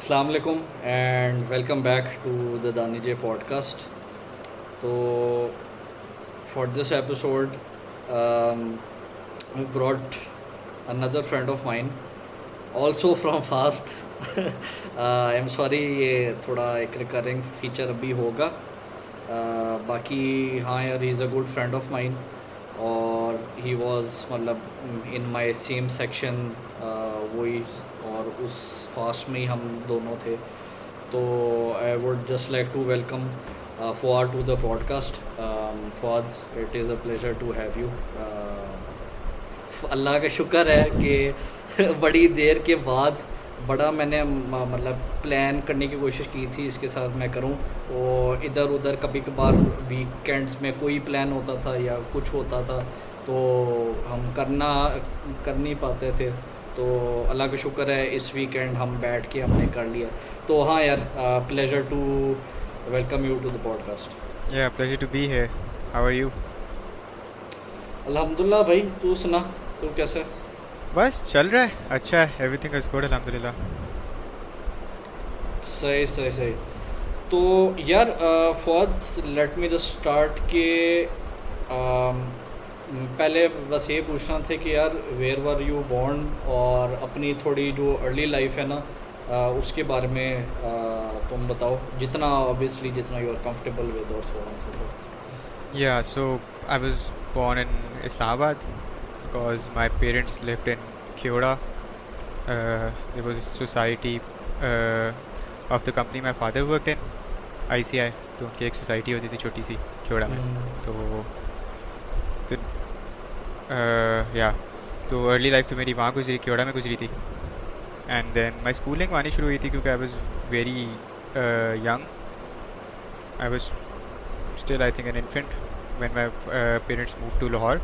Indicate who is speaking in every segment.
Speaker 1: Assalamu alaikum and welcome back to the Dani J podcast. So, for this episode, we brought another friend of mine, also from Fast. I'm sorry, ये थोड़ा एक recurring feature अभी होगा. बाकी हाँ यार, he is a good friend of mine और he was मतलब in my same section वही और उस फास्ट में ही हम दोनों थे. तो I would just like to welcome Fawad to the podcast. Fawad, it is a pleasure to have you. अल्लाह का शुक्र है कि बड़ी देर के बाद बड़ा मैंने मतलब प्लान करने की कोशिश की थी इसके साथ मैं करूं, और इधर उधर कभी कभार वीकेंड्स में कोई प्लान होता था या कुछ होता था तो हम कर नहीं पाते थे. तो अल्लाह का शुक्र है इस वीकेंड हम बैठ के हमने कर लिया. तो हाँ यार, pleasure to welcome you to the podcast.
Speaker 2: Yeah, pleasure to be here. How are you?
Speaker 1: अल्हम्दुलिल्लाह भाई, तू सुना, तू कैसा है?
Speaker 2: बस चल रहा है, अच्छा है, एवरीथिंग इज गुड अल्हम्दुलिल्लाह.
Speaker 1: सही सही सही. तो यार Fawad, let me just start के अम, पहले बस ये पूछना था कि यार वेयर वर यू बॉर्न, और अपनी थोड़ी जो अर्ली लाइफ है ना उसके बारे में तुम बताओ, जितना ऑब्वियसली जितना यू आर कंफर्टेबल विद और so on so fourth.
Speaker 2: Yeah, so I was born in Islamabad because my parents lived in Kyoda. There was a society of the company my father worked in, ICI. तो उनकी एक society होती थी छोटी सी क्योड़ा में. तो या तो अर्ली लाइफ तो मेरी वहाँ गुजरी, क्योड़ा में गुजरी थी. एंड देन माई स्कूलिंग वहाँ शुरू हुई थी क्योंकि I was very young. I was still I think an infant when my parents moved to Lahore.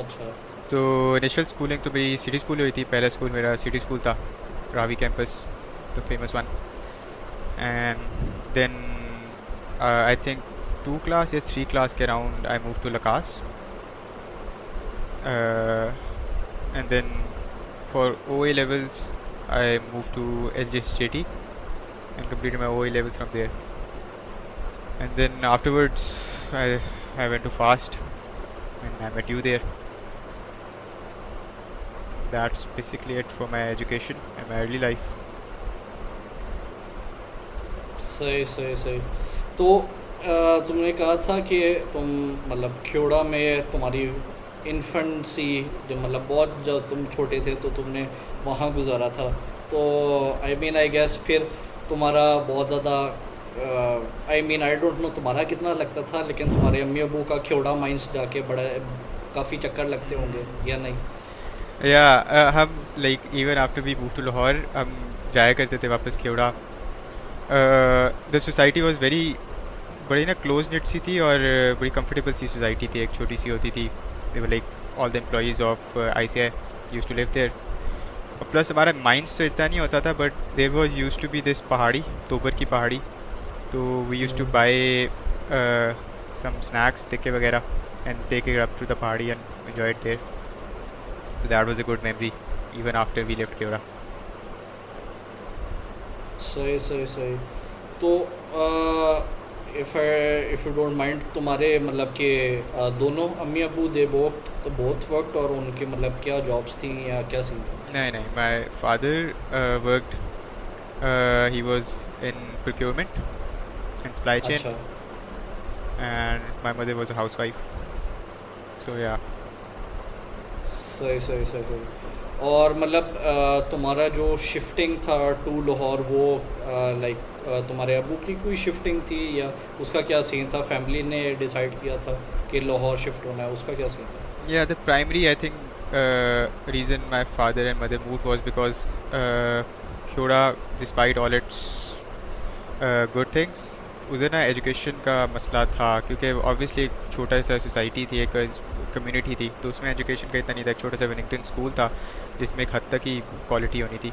Speaker 1: अच्छा.
Speaker 2: तो इनिशियल स्कूलिंग तो मेरी सिटी स्कूल हुई थी. पहला स्कूल मेरा सिटी स्कूल था, Ravi campus, the famous one. And then I think 2 class या 3 क्लास के around I move to LACAS. And then for OA levels I moved to LJCT and completed my OA levels from there. And then afterwards I went to Fast and I met you there. That's basically it for my education and my early life.
Speaker 1: सही सही सही. तो तुमने कहा था कि तुम मतलब खेड़ा में तुम्हारी इन्फेंसी जो मतलब बहुत जब तुम छोटे थे तो तुमने वहाँ गुजारा था. तो आई मीन आई गेस फिर तुम्हारा बहुत ज़्यादा I mean I don't know तुम्हारा कितना लगता था, लेकिन तुम्हारे अम्मी अबू का खेड़ा माइंस जाके बड़ा काफ़ी चक्कर लगते होंगे या नहीं?
Speaker 2: Yeah, हम like even after we moved to Lahore हम जाया करते थे वापस Kheda. The society was very बड़ी ना क्लोज निट सी थी और बड़ी कंफर्टेबल सी सोसाइटी थी, एक छोटी सी होती थी. They were like all the employees of ICI used to live there. और प्लस हमारा माइंस तो इतना नहीं होता था, but there was used to be this पहाड़ी, तोबर की पहाड़ी. तो we used to buy some snacks, tikke वगैरह, and take it up to the party and enjoy it there. So that was a good memory even after we left Kyoda.
Speaker 1: सही सही सही. तो इफ़ यू डोंट माइंड, तुम्हारे मतलब कि दोनों अम्मी अबू दे बोथ वक्त, और उनके मतलब क्या जॉब्स थी या क्या सीन था?
Speaker 2: नहीं, my father worked, he was in procurement and supply chain.
Speaker 1: अच्छा.
Speaker 2: And my mother was a housewife. So yeah.
Speaker 1: सही सही सही सही. और मतलब तुम्हारा जो शिफ्टिंग था टू लाहौर वो लाइक तुम्हारे अबू की कोई शिफ्टिंग थी या उसका क्या सीन था? फैमिली ने डिसाइड किया था कि लाहौर शिफ्ट होना है, उसका क्या सीन था?
Speaker 2: Yeah, the primary, I think, reason my father and mother moved was because Kyoda, despite all its good things, उधर ना एजुकेशन का मसला था. क्योंकि ऑब्वियसली एक छोटा सा सोसाइटी थी, एक कम्युनिटी थी, तो उसमें एजुकेशन का इतना नहीं था. एक छोटा सा विनिंगटन स्कूल था जिसमें एक हद तक ही क्वालिटी होनी थी.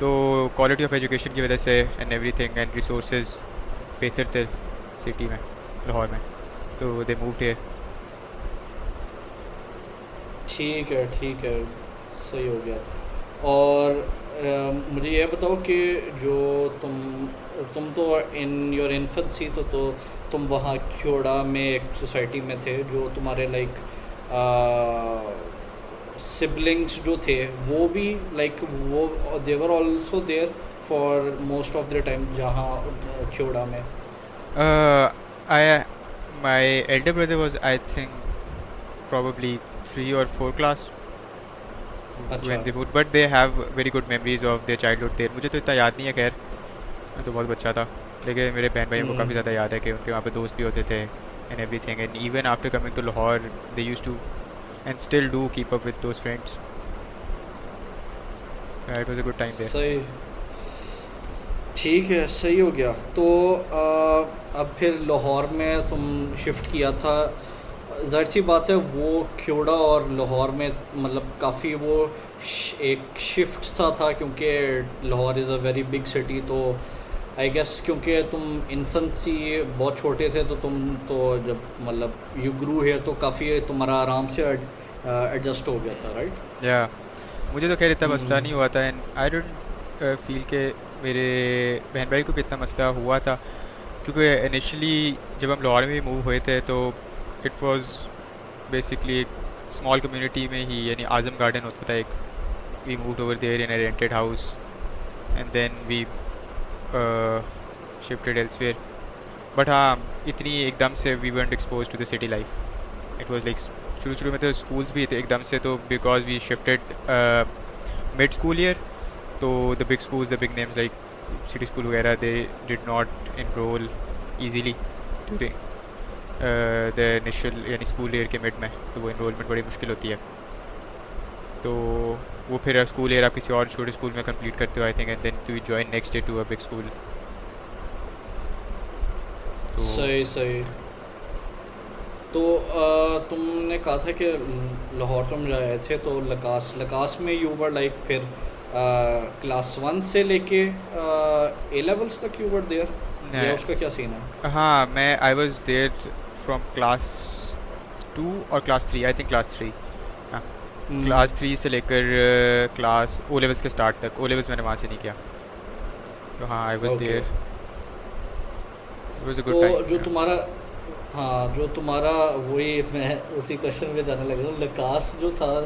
Speaker 2: तो क्वालिटी ऑफ एजुकेशन की वजह से एंड एवरीथिंग एंड रिसोर्सेज बेहतर थे सिटी में, लाहौर में. तो दे मूव्ड हियर.
Speaker 1: ठीक है ठीक है, सही हो गया. और मुझे ये बताओ कि जो तुम तो इन योर इन्फेंसी तो तुम वहाँ क्योड़ा में एक सोसाइटी में थे, जो तुम्हारे लाइक सिबलिंग्स जो थे वो भी लाइक वो they were also there for most of the time जहाँ क्योड़ा में?
Speaker 2: I my elder brother was, I think, probably 3 or 4 class
Speaker 1: अच्छा।
Speaker 2: when they moved, but they have very good memories of their childhood there. मुझे तो इतना याद नहीं है, खैर मैं तो बहुत बच्चा था, लेकिन मेरे बहन भाइयों को काफ़ी
Speaker 1: हम्म।
Speaker 2: ज़्यादा याद है कि उनके वहाँ पे दोस्त भी होते थे and everything, and even after coming to Lahore they used to and still do keep up with those friends. It was a good time there.
Speaker 1: सही, ठीक है, सही हो गया। तो अब फिर लाहौर में तुम शिफ्ट किया था, ज़ाहिर सी बात है वो क्योड़ा और लाहौर में मतलब काफ़ी वो एक शिफ्ट सा था, क्योंकि Lahore is a very big city. तो आई गेस क्योंकि तुम इन्फेंसी बहुत छोटे थे, तो तुम तो जब मतलब यू ग्रू है तो काफ़ी तुम्हारा आराम से एडजस्ट हो गया था, राइट?
Speaker 2: या मुझे तो खैर इतना मसला
Speaker 1: हम्म।
Speaker 2: नहीं हुआ था, एंड आई डोंट फील के मेरे बहन भाई को भी इतना मसला हुआ था, क्योंकि इनिशियली जब हम लाहौर में मूव हुए थे तो इट वाज बेसिकली एक स्मॉल कम्युनिटी में ही, यानी आज़म गार्डन होता था एक। We moved over there in a rented house and then we shifted elsewhere. But हाँ, इतनी एकदम से we weren't exposed to the city life. It was like शुरू शुरू में तो स्कूल्स भी थे एकदम से, तो because we shifted mid school year, तो the big schools, the big names like city school वगैरह, they did not enroll easily during the initial यानी स्कूल ईयर के मिड में, तो वो इनरोलमेंट बड़ी मुश्किल होती है। तो वो फिर स्कूल ईयर आप किसी और छोटे स्कूल में कंप्लीट करते हो I think, and then to join next day to a big school. तो
Speaker 1: सही सही। तो तुमने कहा था कि लाहौर तुम रहे थे, तो लकास लकास में यू वर लाइक फिर क्लास 1 से लेके ए लेवल्स तक यू वर देयर, या उसका क्या सीन है?
Speaker 2: हाँ, मैं I was there from class 2 और क्लास 3, आई थिंक क्लास 3। हाँ,
Speaker 1: हम्म।
Speaker 2: क्लास 3 से लेकर क्लास ओ लेवल्स के स्टार्ट तक। ओ लेवल्स मैंने वहाँ से नहीं किया, तो हाँ I was
Speaker 1: okay.
Speaker 2: There. It was a
Speaker 1: तो
Speaker 2: गुड
Speaker 1: जो
Speaker 2: टाइम।
Speaker 1: तुम्हारा, हाँ जो तुम्हारा, वही मैं उसी क्वेश्चन पे जाने लगा हूँ। लकास जो था,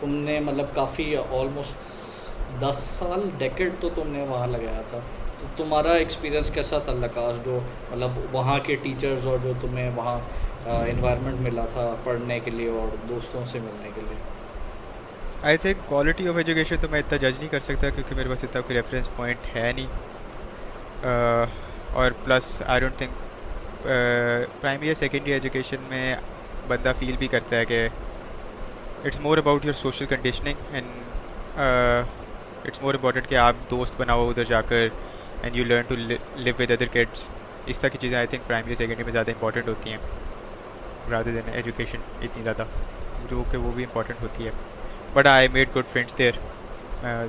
Speaker 1: तुमने मतलब काफ़ी ऑलमोस्ट 10 साल डेकेड तो तुमने वहाँ लगाया था। तो तुम्हारा एक्सपीरियंस कैसा था लकास, जो मतलब वहाँ के टीचर्स और जो तुम्हें वहाँ इन्वायरमेंट मिला था पढ़ने के लिए और दोस्तों से मिलने के लिए?
Speaker 2: I think quality of education तो मैं इतना जज नहीं कर सकता, क्योंकि मेरे पास इतना कोई रेफरेंस पॉइंट है नहीं। और plus I don't think primary या सेकेंडरी एजुकेशन में बंदा फील भी करता है कि it's more about your social conditioning, and it's more important कि आप दोस्त बनाओ उधर जाकर, and you learn to live with other kids. इस तरह की चीज़ें आई थिंक प्राइमरी सेकेंडरी में ज़्यादा इंपॉर्टेंट होती हैं रादर देन एजुकेशन इतनी ज़्यादा, जो कि वो भी इंपॉर्टेंट होती है। But I made good friends there,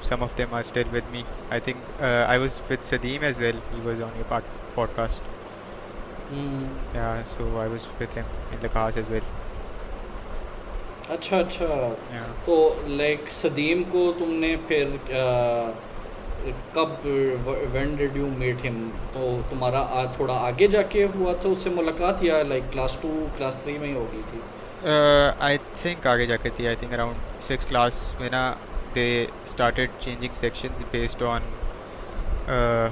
Speaker 2: some of them are still with me. I think I was with Sadeem as well. He was on your podcast.
Speaker 1: Hmm.
Speaker 2: Yeah, so I was with him in the cars as well.
Speaker 1: अच्छा अच्छा।
Speaker 2: Yeah.
Speaker 1: तो like सदीम को तुमने फिर कब, when did you meet him? तो तुम्हारा थोड़ा आगे जाके हुआ था उससे मुलाकात, या लाइक क्लास 2 क्लास 3 में ही हो गई थी?
Speaker 2: I think आगे जाके थी, I think around 6th class में ना, they started changing sections based on uh,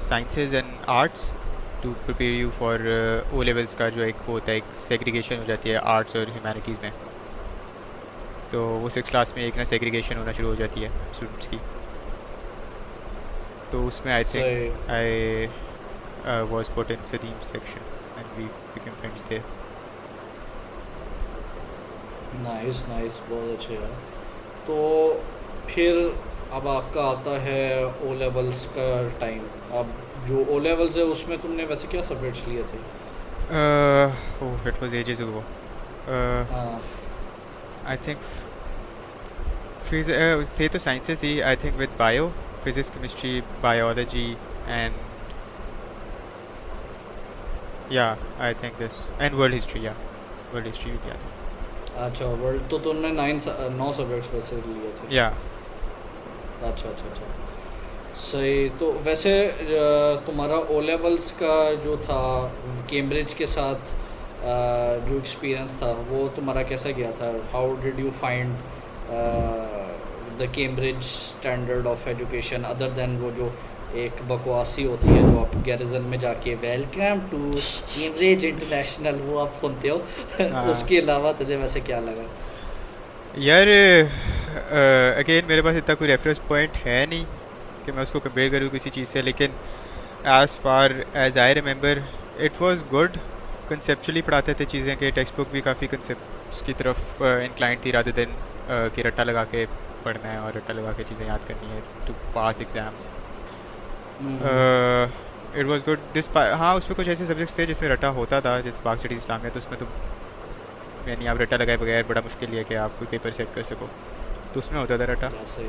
Speaker 2: sciences and arts to prepare you for O levels का जो एक होता है, एक segregation हो जाती है आर्ट्स और ह्यूमैनिटीज़ में। तो वो 6th क्लास में एक ना सेग्रीगेशन होना शुरू हो जाती है स्टूडेंट्स की, तो उसमें आई
Speaker 1: सही।
Speaker 2: Think I was put in Sadeem section and we became friends there.
Speaker 1: Nice nice, बहुत अच्छे यार। तो फिर अब आपका आता है ओ लेवल्स का टाइम। अब जो ओ लेवल्स है उसमें तुमने वैसे क्या सब्जेक्ट्स लिए थे?
Speaker 2: Oh, it was ages ago.
Speaker 1: हाँ।
Speaker 2: आई थिंक थे तो साइंसेस ही, I think with bio, physics, chemistry, biology and या I think this and world history, या वर्ल्ड हिस्ट्री भी किया था।
Speaker 1: अच्छा, वर्ल्ड तो तुमने 9 सब्जेक्ट्स वैसे लिए थे।
Speaker 2: या
Speaker 1: अच्छा अच्छा अच्छा। सही। तो वैसे तुम्हारा ओ लेवल्स का जो था कैम्ब्रिज के साथ जो एक्सपीरियंस था वो तुम्हारा कैसा गया था? How did you find the Cambridge standard of education other than वो जो एक बकवासी होती है जो आप गैरिजन में जाके वेलकम टू कैम्ब्रिज इंटरनेशनल वो आप सुनते हो
Speaker 2: हाँ
Speaker 1: उसके अलावा तुझे वैसे क्या लगा?
Speaker 2: यार, अगेन मेरे पास इतना कोई रेफरेंस पॉइंट है नहीं कि मैं उसको कंपेयर करूँ किसी चीज़ से, लेकिन as far as I remember it was good. Conceptually पढ़ाते थे चीज़ें, कि टेक्स्ट बुक भी काफ़ी कंसेप्ट की तरफ इंक्लाइंड थी, रादर देन कि रट्टा लगा के पढ़ना है और रट्टा लगा के चीज़ें याद करनी है to pass exams.
Speaker 1: Hmm.
Speaker 2: It was good this. हाँ, उसमें कुछ ऐसे सब्जेक्ट्स थे जिसमें रट्टा होता था, जैसे पाक स्टडीज इस्लाम है, तो उसमें तो यानी आप रट्टा लगाए बगैर बड़ा मुश्किल ही है कि आप कोई पेपर सेट कर सको, तो उसमें होता था रट्टा।
Speaker 1: ऐसे ही।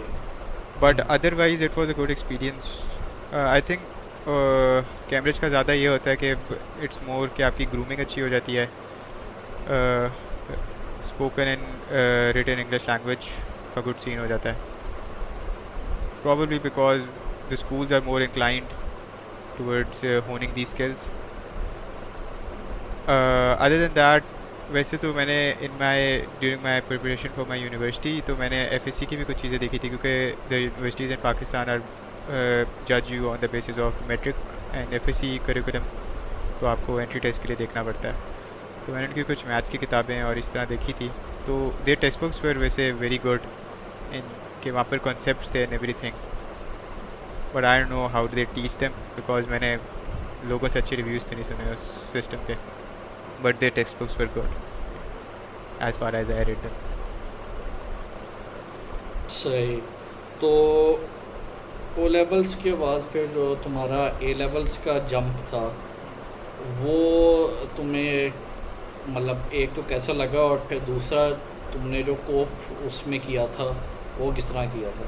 Speaker 2: But otherwise it was a good experience. I think Cambridge का ज़्यादा ये होता है कि इट्स मोर कि आपकी ग्रूमिंग अच्छी हो जाती है, spoken and written English language का गुड सीन हो जाता है, probably because the schools are more inclined towards honing these skills. Other than that, वैसे तो मैंने in my during my preparation for my university तो मैंने एफएससी की भी कुछ चीज़ें देखी थी, क्योंकि the universities in Pakistan are जज you on the basis of matric and FSc curriculum, तो आपको एंट्री टेस्ट के लिए देखना पड़ता है। तो मैंने उनकी कुछ मैथ्स की किताबें और इस तरह देखी थी, तो देयर टेक्स्ट बुक्स वर वैसे वेरी गुड इन के वहाँ पर कॉन्सेप्ट्स थे and everything, but I don't know how do they teach them, because मैंने लोगों से अच्छे रिव्यूज़ थे नहीं सुने उस सिस्टम के, but their text books were good as far as I read them.
Speaker 1: सही। तो ओ लेवल्स के बाद फिर जो तुम्हारा ए लेवल्स का जंप था वो तुम्हें मतलब एक तो कैसा लगा और फिर दूसरा तुमने जो कोप उसमें किया था वो किस तरह किया था?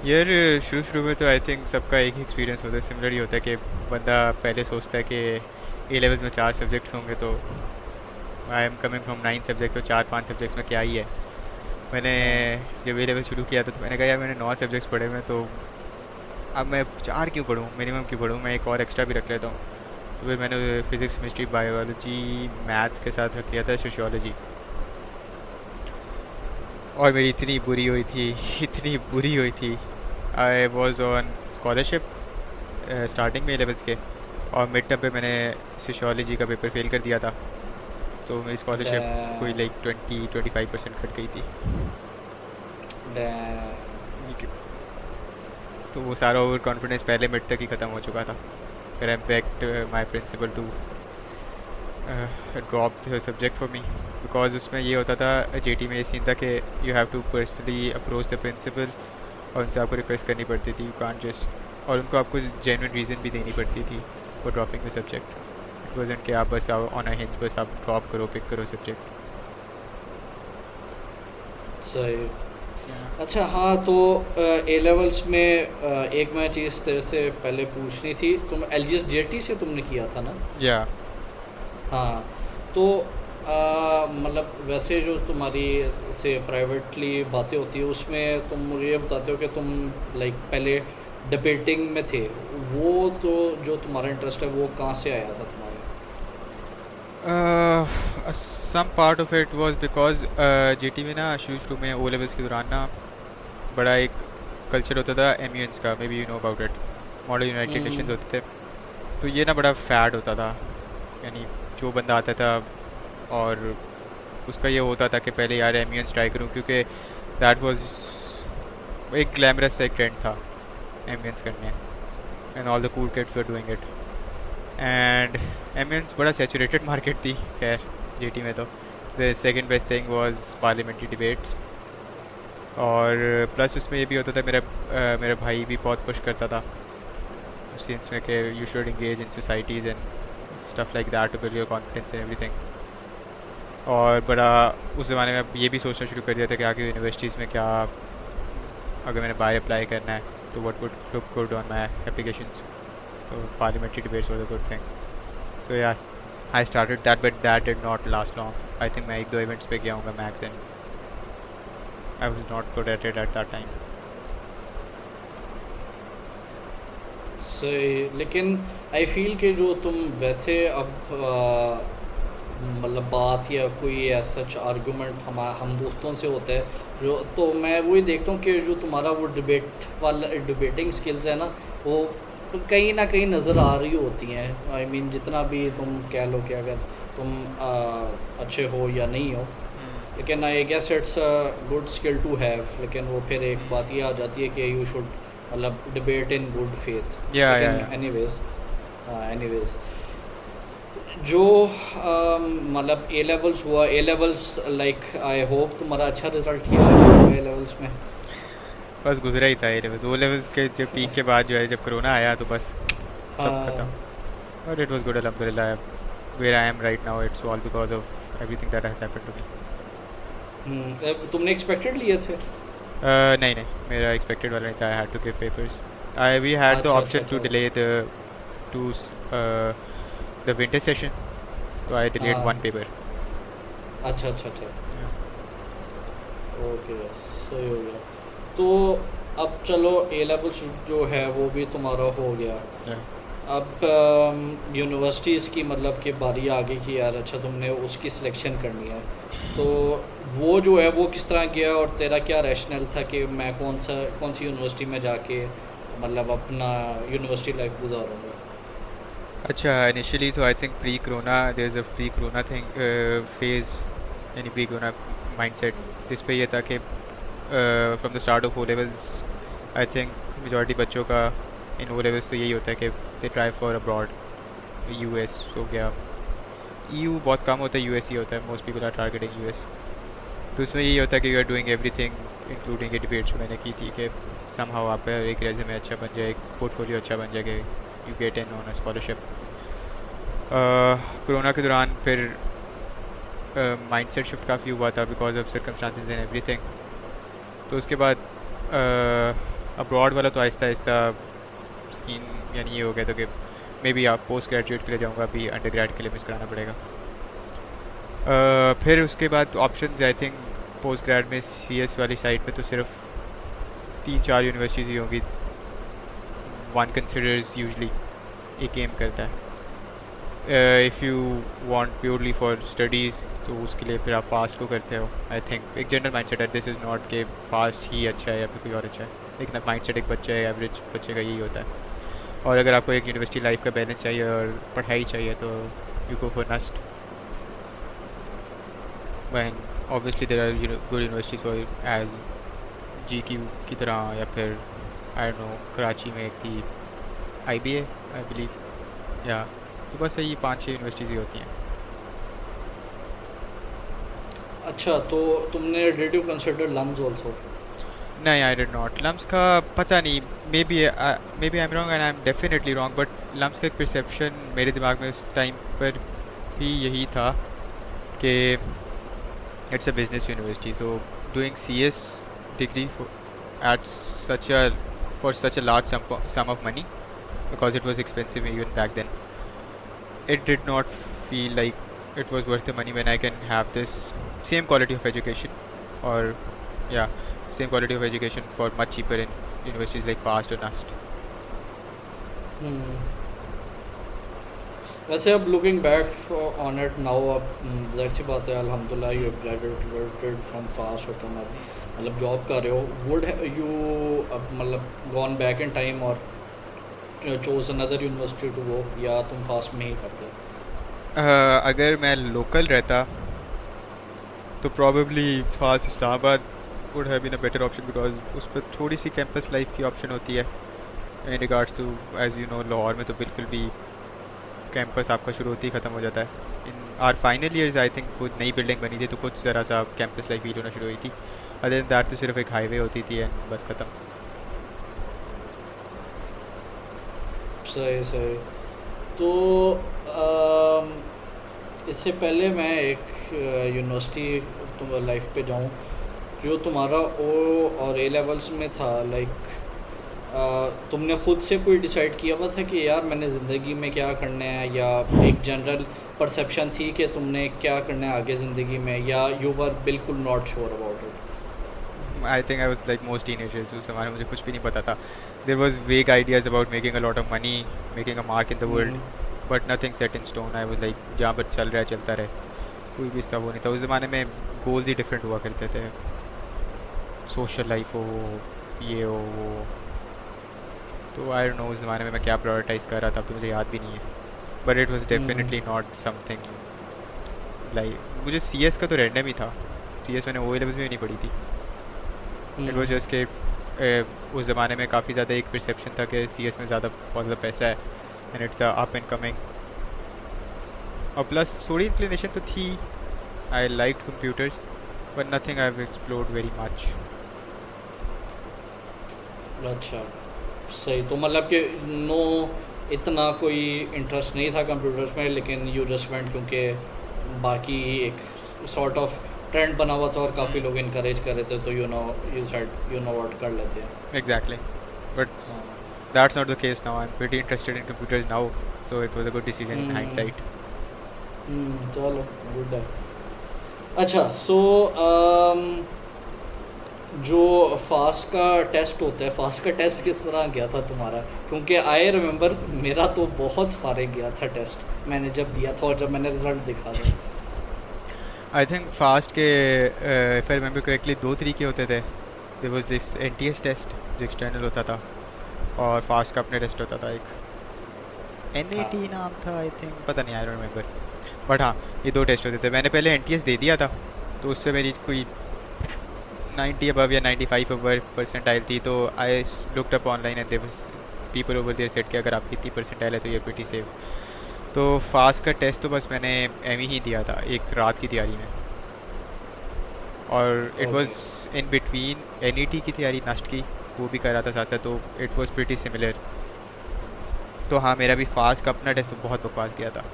Speaker 2: यार, शुरू शुरू में तो आई थिंक सबका एक ही एक्सपीरियंस होता है, सिमिलर ही होता है कि बंदा पहले सोचता है कि ए लेवल्स में 4 सब्जेक्ट्स होंगे, तो I am coming from 9 subject, तो 4 5 सब्जेक्ट्स में क्या ही है। मैंने
Speaker 1: हाँ।
Speaker 2: जब ए लेवल शुरू किया था तो मैंने कहा यार मैंने 9 सब्जेक्ट्स पढ़े हुए हैं, तो अब मैं 4 क्यों पढ़ूँ, मिनिमम क्यों पढ़ूँ, मैं एक और एक्स्ट्रा भी रख लेता हूँ। तो फिर मैंने फिज़िक्स केमिस्ट्री बायोलॉजी मैथ्स के साथ रख लिया था सोशियोलॉजी, और मेरी इतनी बुरी हुई थी इतनी बुरी हुई थी। I was on scholarship starting में लेवल्स के, और मिड टर्म पे मैंने सोशियोलॉजी का पेपर फेल कर दिया था, तो मेरी स्कॉलरशिप कोई
Speaker 1: डैम।
Speaker 2: लाइक 20-25% कट गई थी।
Speaker 1: डैम।
Speaker 2: तो वो सारा ओवर कॉन्फिडेंस पहले मिड तक ही ख़त्म हो चुका था। फिर I begged my principal to drop the subject for me, because उसमें ये होता था जेटी में, ये सीन था कि you have to personally approach the principal, और उनसे आपको रिक्वेस्ट करनी पड़ती थी, यू कांट जस्ट, और उनको आपको जेन्युइन रीज़न भी देनी पड़ती थी for dropping the subject. It wasn't कि आप बस ऑन अ हिंज बस आप ड्रॉप करो, पिक करो सब्जेक्ट।
Speaker 1: सही। अच्छा हाँ, तो ए लेवल्स में एक मैं चीज़ तेरे से पहले पूछनी थी, तुम एल जी एस जे टी से तुमने किया था ना?
Speaker 2: या
Speaker 1: हाँ। तो मतलब वैसे जो तुम्हारी से प्राइवेटली बातें होती है उसमें तुम मुझे ये बताते हो कि तुम लाइक पहले डिबेटिंग में थे, वो तो जो तुम्हारा इंटरेस्ट है वो कहाँ से आया था तुम्हारे?
Speaker 2: Some part of it was because JT में ना शुरू शुरू में ओ लेवल्स के दौरान ना बड़ा एक कल्चर होता था एम्यूएंस का, may be you know about it, model United
Speaker 1: hmm.
Speaker 2: Nations होते थे। तो ये ना बड़ा फैड होता था, यानी जो बंदा आता था और उसका ये होता था कि पहले यार एम्यूएंस ट्राई करूँ, क्योंकि दैट वाज एक ग्लैमरस सा एक ट्रेंड था एम्यूएंस करने, and all the cool kids were doing it, and MUN बड़ा सैचुरेटेड मार्केट थी। खैर जेटी में तो the second best thing was parliamentary debates, और प्लस उसमें ये भी होता था, मेरा भाई भी बहुत पुश करता था उस सेंस में कि you should engage in societies and stuff like that to build your confidence and everything. और बड़ा उस ज़माने में ये भी सोचना शुरू कर दिया था कि आगे यूनिवर्सिटीज़ में क्या, अगर मैंने बाहर अप्लाई करना है तो what would look good on my applications, तो parliamentary debates was a good thing. So यार I started that, but that did not last long. I think मैं 1-2 इवेंट्स पे गया हूँ max, and I was not good at it at that time.
Speaker 1: सही, लेकिन I feel कि जो तुम वैसे अब मतलब बात या कोई ऐसा सच आर्गूमेंट हम दोस्तों से होता है जो, तो मैं वही देखता हूँ कि जो तुम्हारा वो डिबेट वाला डिबेटिंग स्किल्स है ना, वो तो कहीं ना कहीं नज़र आ रही होती हैं। आई मीन जितना भी तुम कह लो कि अगर तुम अच्छे हो या नहीं हो,
Speaker 2: Hmm.
Speaker 1: लेकिन I guess it's a good skill to have. लेकिन वो फिर एक
Speaker 2: Hmm.
Speaker 1: बात ये आ जाती है कि यू शुड मतलब debate in good faith.
Speaker 2: Yeah, yeah,
Speaker 1: लेकिन
Speaker 2: yeah.
Speaker 1: एनीवेज जो मतलब ए लेवल्स हुआ, A levels like I hope तुम्हारा अच्छा रिजल्ट किया है ए लेवल्स में।
Speaker 2: बस गुजरा ही था ये लेवल्स, वो लेवल्स के जो पीक के बाद जो है जब कोरोना आया तो बस सब खत्म.
Speaker 1: हाँ।
Speaker 2: But it was good, alhamdulillah. Where I am right now, it's all because of everything that has happened to me.
Speaker 1: तुमने एक्सपेक्टेड लिए थे?
Speaker 2: नहीं नहीं, मेरा expected वाला नहीं था. I had to give papers. We had the
Speaker 1: अच्छा अच्छा
Speaker 2: option to
Speaker 1: अच्छा।
Speaker 2: delay to uh, the winter session, so I delayed one
Speaker 1: हाँ।
Speaker 2: paper.
Speaker 1: अच्छा अच्छा अच्छा।
Speaker 2: Yeah.
Speaker 1: ओके, सही हो गया। तो अब चलो ए लेवल्स जो है वो भी तुम्हारा हो गया।
Speaker 2: Yeah.
Speaker 1: अब यूनिवर्सिटीज़ की मतलब कि बारी आ गई कि यार अच्छा तुमने उसकी सिलेक्शन करनी है, तो वो जो है वो किस तरह गया और तेरा क्या रैशनल था कि मैं कौन सी यूनिवर्सिटी में जाके मतलब अपना यूनिवर्सिटी लाइफ गुजारूंगा?
Speaker 2: अच्छा, initially तो I think pre-corona there's a pre-corona thing phase, यानी pre-corona mindset जिस पे ये था कि from the start of O levels I think majority बच्चों का in O levels तो यही होता है कि they try for abroad, US हो गया, EU बहुत कम होता है, US ही होता है, most people are targeting US. तो उसमें यही होता है कि you are doing everything including ये डिबेट जो मैंने की थी कि समहाउ आपका एक रेज्यूमे अच्छा बन जाए, एक पोर्टफोलियो अच्छा बन जाए, you get in on a scholarship. Corona के दौरान फिर माइंडसेट शिफ्ट काफ़ी हुआ था because of circumstances and everything. तो उसके बाद अब्रॉड वाला तो आहिस्ता आहिस्ता सीन यानी ये हो गया था कि मे बी आप पोस्ट ग्रेजुएट के लिए जाऊँगा, अभी अंडर ग्रेड के लिए मिस कराना पड़ेगा. फिर उसके बाद option I think post grade में CS वाली साइड पे तो सिर्फ 3-4 यूनिवर्सिटीज़ ही होंगी वन कंसिडर्स यूजली, एक एम करता है. If you want purely for studies तो उसके लिए फिर आप फास्ट को करते हो. आई थिंक एक जनरल माइंडसेट है, दिस इज़ नॉट कि फास्ट ही अच्छा है या फिर कोई और अच्छा है, लेकिन माइंडसेट एक बच्चे एवरेज बच्चे का यही होता है. और अगर आपको एक यूनिवर्सिटी लाइफ का बैलेंस चाहिए और पढ़ाई चाहिए तो you go for NUST. when obviously there are good universities for as GQ की तरह, या फिर I don't know कराची में एक थी IBA I believe, या तो बस यही 5-6 यूनिवर्सिटीज़ ही होती हैं.
Speaker 1: अच्छा, तो तुमने did you consider LUMS also?
Speaker 2: नहीं, I did not. लम्स का पता नहीं, maybe I'm wrong and I'm definitely wrong, but LUMS का एक perception मेरे दिमाग में उस टाइम पर भी यही था कि it's a business university, so doing CS degree at for such a large sum of money, because it was expensive even back then, it did not feel like it was worth the money when I can have this same quality of education, or yeah, same quality of education for much cheaper in universities like FAST or NUST.
Speaker 1: हम्म। वैसे अब looking back on it now, अब जाहिर सी बात है अल्हम्दुलिल्लाह you graduated from fast और तुम अब मतलब जॉब कर रहे हो, वुड यू अब मतलब गॉन बैक इन टाइम और chose another university to go, या तुम फास्ट में ही करते?
Speaker 2: अगर मैं लोकल रहता तो probably FAST Islamabad would have been a better option, because उस पर थोड़ी सी कैंपस लाइफ की ऑप्शन होती है in regards to, as you know Lahore में तो बिल्कुल भी कैंपस आपका शुरू होते ही ख़त्म हो जाता है. इन are final years I think कुछ नई बिल्डिंग बनी थी तो कुछ ज़रा सा कैंपस लाइफ फील होना शुरू हुई थी. अदर देन दैट तो सिर्फ एक हाईवे होती थी एंड बस ख़त्म.
Speaker 1: सही सही। तो इससे पहले मैं एक यूनिवर्सिटी तुम लाइफ पे जाऊँ, जो तुम्हारा ओ और ए लेवल्स में था, लाइक तुमने ख़ुद से कोई डिसाइड किया हुआ था कि यार मैंने ज़िंदगी में क्या करना है, या एक जनरल परसेप्शन थी कि तुमने क्या करना है आगे ज़िंदगी में, या यू वर बिल्कुल not sure about it?
Speaker 2: I think I was like most teenagers उस ज़माने में मुझे कुछ भी नहीं पता था. देयर वाज वेग ideas about making a lot of money, making a mark in the world, but nothing set in stone. I was like जहाँ पर चल रहा है चलता रहे, कोई भी इसका वो नहीं था. उस ज़माने में गोल्स ही डिफरेंट हुआ करते थे. सोशल लाइफ हो, ये हो वो. तो आई डोंट नो उस ज़माने में मैं क्या प्रायोरिटाइज़ कर रहा था, अब तो मुझे याद भी नहीं है. But it was definitely not something like. मुझे सी एस का तो रैंडम ही था. सी एस मैंने ओ लेवल्स में भी नहीं पढ़ी थी. इट वाज जस्ट के उस ज़माने में काफ़ी ज़्यादा एक परसेप्शन था कि सी एस में बहुत ज़्यादा पैसा है and it's up and coming. और प्लस थोड़ी इंक्लिनेशन तो थी. I like computers but nothing I have explored very much.
Speaker 1: अच्छा, सही. तो मतलब कि नो, इतना कोई इंटरेस्ट नहीं था कंप्यूटर्स में, लेकिन यू जस्ट वेंट क्योंकि बाकी एक सॉर्ट ऑफ ट्रेंड बना हुआ था और काफ़ी लोग इनकरेज कर रहे थे, तो you said you know what कर लेते हैं.
Speaker 2: एग्जैक्टली. बट
Speaker 1: हाँ.
Speaker 2: that's not the case now. I'm pretty interested in computers now, so it was a good decision in hindsight.
Speaker 1: चलो, गुड है. अच्छा, सो जो फास्ट का टेस्ट होता है, फास्ट का टेस्ट किस तरह गया था तुम्हारा? क्योंकि आई रिमेंबर मेरा तो बहुत फारे गया था टेस्ट, मैंने जब दिया था और जब मैंने रिजल्ट देखा था.
Speaker 2: I think fast के if I remember correctly दो तरीके होते थे. There was this NTS test जो external होता था, और फास्ट का अपने टेस्ट होता था एक. NAT
Speaker 1: हाँ.
Speaker 2: नाम था आई थिंक, पता नहीं, आई डोंट रिमेंबर. बट हाँ, ये दो टेस्ट होते थे. मैंने पहले NTS दे दिया था, तो उससे मेरी कोई 90 अबव या 95 अबव परसेंटाइल थी. तो I looked up online and there was people over there said कि अगर आपकी इतनी परसेंटाइल है तो ये प्रीटी सेफ. तो फास्ट का टेस्ट तो बस मैंने एम ही दिया था एक रात की तैयारी में, और it was in between NET की तैयारी नस्ट की, वो भी कर रहा था साथ साथ, तो इट वाज प्रीटी सिमिलर. तो हाँ, मेरा भी फास्ट का अपना टेस्ट तो बहुत बकवास गया था.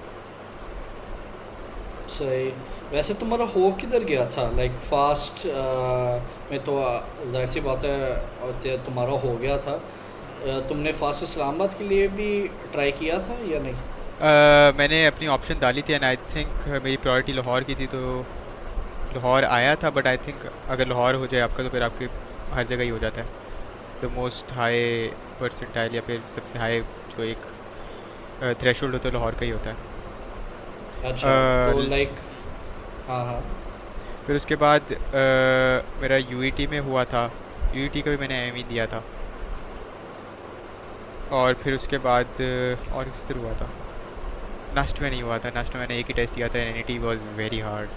Speaker 1: सही. वैसे तुम्हारा हो किधर गया था, लाइक फास्ट में तो जाहिर सी बात है तुम्हारा हो गया था. तुमने फास्ट इस्लामाबाद के लिए भी ट्राई किया था या नहीं?
Speaker 2: मैंने अपनी ऑप्शन डाली थी एंड आई थिंक मेरी प्रायोरिटी लाहौर की थी, तो लाहौर आया था. बट आई थिंक अगर लाहौर हो जाए आपका तो फिर आपके हर जगह ही हो जाता है. द मोस्ट हाई परसेंटाइल या फिर सबसे हाई जो एक थ्रेशोल्ड होता है लाहौर का ही होता है.
Speaker 1: अच्छा, तो लाइक हाँ हाँ.
Speaker 2: फिर उसके बाद मेरा UET में हुआ था. UET का भी मैंने एम ही दिया था. और फिर उसके बाद और किस तरह हुआ था, नस्ट में नहीं हुआ था. नस्ट में मैंने एक ही टेस्ट दिया था. NET was very hard,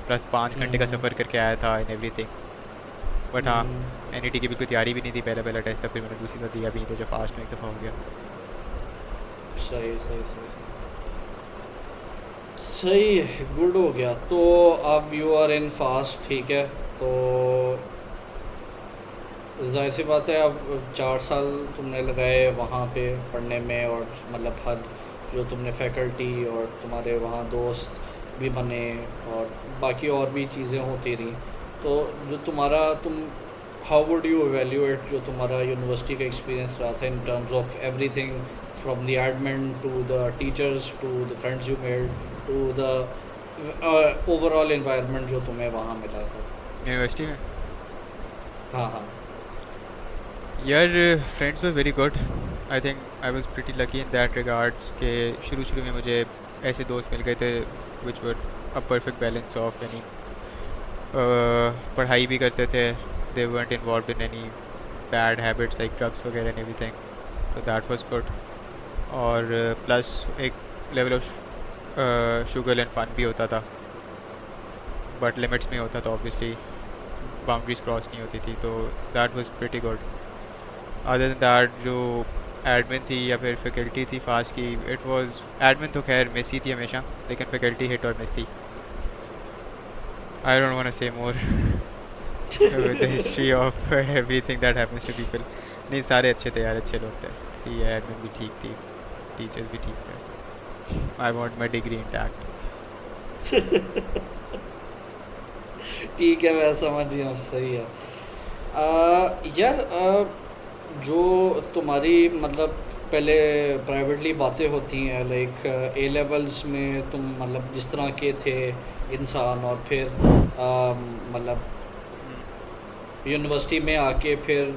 Speaker 2: plus 5 घंटे का सफ़र करके आया था इन एवरीथिंग. बट हाँ, NET की बिल्कुल तैयारी भी नहीं थी. पहला टेस्ट था, फिर मैंने दूसरी बार दिया भी नहीं था जब फास्ट में एक दफ़ा हो गया.
Speaker 1: सही सही सही सही, गुड हो गया. तो अब यू आर इन फास्ट, ठीक है. तो जाहिर सी बात है, अब 4 साल तुमने लगाए वहाँ पे पढ़ने में, और मतलब हर जो तुमने फैकल्टी और तुम्हारे वहाँ दोस्त भी बने और बाकी और भी चीज़ें होती रही. तो जो तुम हाउ वुड यू एवेल्यूएट जो तुम्हारा यूनिवर्सिटी का एक्सपीरियंस रहा था in terms of everything, from the admin to the teachers to the friends you made to the overall environment जो तुम्हें वहाँ मिला था
Speaker 2: यूनिवर्सिटी में?
Speaker 1: हाँ हाँ.
Speaker 2: यार, friends were very good. I think I was pretty lucky in that regards के शुरू में मुझे ऐसे दोस्त मिल गए थे विच वर अ परफेक्ट बैलेंस ऑफ यानी पढ़ाई भी करते थे, दे weren't involved in any bad habits like drugs वगैरह and everything, so that was good. और प्लस एक level of sugar and fun भी होता था, बट लिमिट्स में होता था. ऑब्वियसली बाउंड्रीज क्रॉस नहीं होती थी, तो that was pretty good. Other than that जो एडमिन थी या फिर फैकल्टी थी फास्ट की, इट वाज एडमिन तो खैर मिस ही थी हमेशा, लेकिन फैकल्टी हिट और मिस थी. आई डोंट वांट टू से मोर with the history of everything that happens to people. नहीं, सारे अच्छे थे यार, अच्छे लोग थे. सी एडमिन भी ठीक थी, टीचर्स भी ठीक थे. I want my degree intact.
Speaker 1: ठीक है, मैं समझ गया. सही है. यार, जो तुम्हारी मतलब पहले प्राइवेटली बातें होती हैं, लाइक ए लेवल्स में तुम मतलब जिस तरह के थे इंसान, और फिर मतलब यूनिवर्सिटी में आके फिर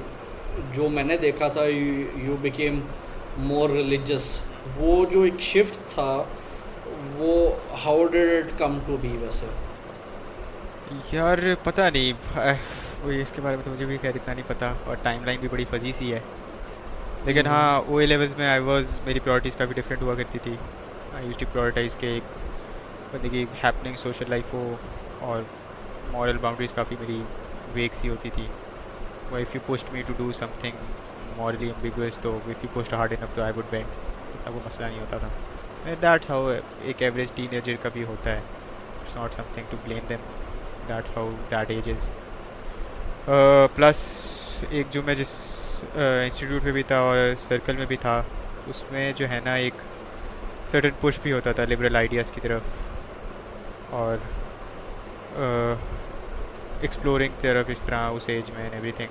Speaker 1: जो मैंने देखा था, यू बिकेम मोर रिलीजियस, वो जो एक शिफ्ट था, वो how did it come to be वैसे?
Speaker 2: यार पता नहीं, वो इसके बारे में तो मुझे भी खैर इतना नहीं पता, और टाइमलाइन भी बड़ी फजी सी है। लेकिन
Speaker 1: हम्म।
Speaker 2: हाँ, ओ ए लेवल्स में आई वाज मेरी प्रायोरिटीज़ काफ़ी डिफरेंट हुआ करती थी। आई यूज्ड टू प्रायोरिटाइज के एक बंदे की हैपनिंग सोशल लाइफ हो, और मॉरल बाउंड्रीज काफ़ी मेरी वेग सी होती थी। वो if you pushed me to do something morally ambiguous, तो if you pushed hard enough तो आई वुड बेंड, तब वो मसला नहीं होता था। एंड दैट्स हाउ एक एवरेज टीनेजर का भी होता है। It's not something to blame them, that's how that age is. Plus एक जो मैं जिस इंस्टीट्यूट में भी था और सर्कल में भी था, उसमें जो है ना एक सर्टन पुश भी होता था लिबरल आइडियाज़ की तरफ, और एक्सप्लोरिंग तरफ इस तरह उस एज में एंड एवरीथिंग।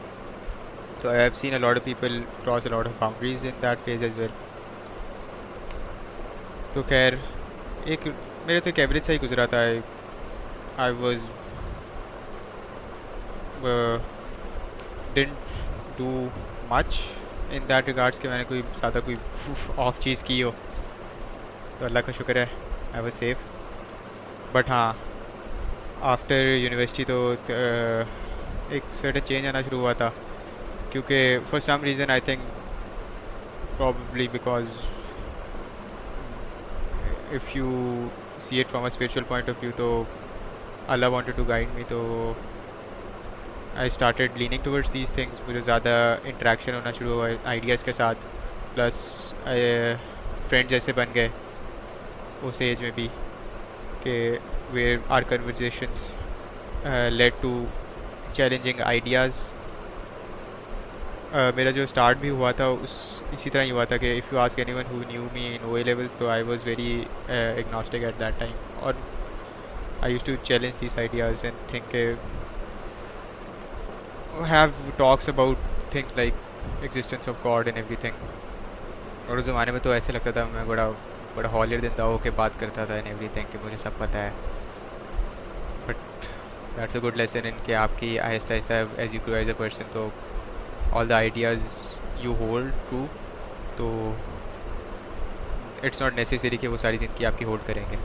Speaker 2: तो I have seen a lot of people cross a lot of boundaries in that phase as well. तो खैर एक मेरे तो एक एवरेज सा ही गुजरा था। I was didn't do much in that regards कि मैंने कोई ज़्यादा कोई ऑफ चीज़ की हो, तो अल्लाह का शुक्र है आई वॉज सेफ। बट हाँ, आफ्टर यूनिवर्सिटी तो एक सर्टन चेंज आना शुरू हुआ था, क्योंकि for some reason I think probably because if you see it from a spiritual point of view, तो Allah wanted to guide me, तो I started leaning towards these things। मुझे ज़्यादा इंटरेक्शन होना शुरू हुआ आइडियाज़ के साथ, प्लस फ्रेंड्स जैसे बन गए उस एज में भी कि where our conversations led to challenging ideas। मेरा जो स्टार्ट भी हुआ था उस इसी तरह ही हुआ था कि if you ask anyone who knew me in O A levels, तो I was very agnostic at that time, और I used to challenge this ideas and think have talks about things like existence of God and everything. और उस ज़माने में तो ऐसे लगता था मैं बड़ा बड़ा हॉलियर दिन दाव के बात करता था एंड एवरीथिंग कि मुझे सब पता है। But that's a good lesson in कि आपकी आहिस्ता आहिस्ता as you grow as a person, तो all the ideas you hold true, तो it's not necessary कि वो सारी ज़िंदगी आपकी होल्ड करेंगे।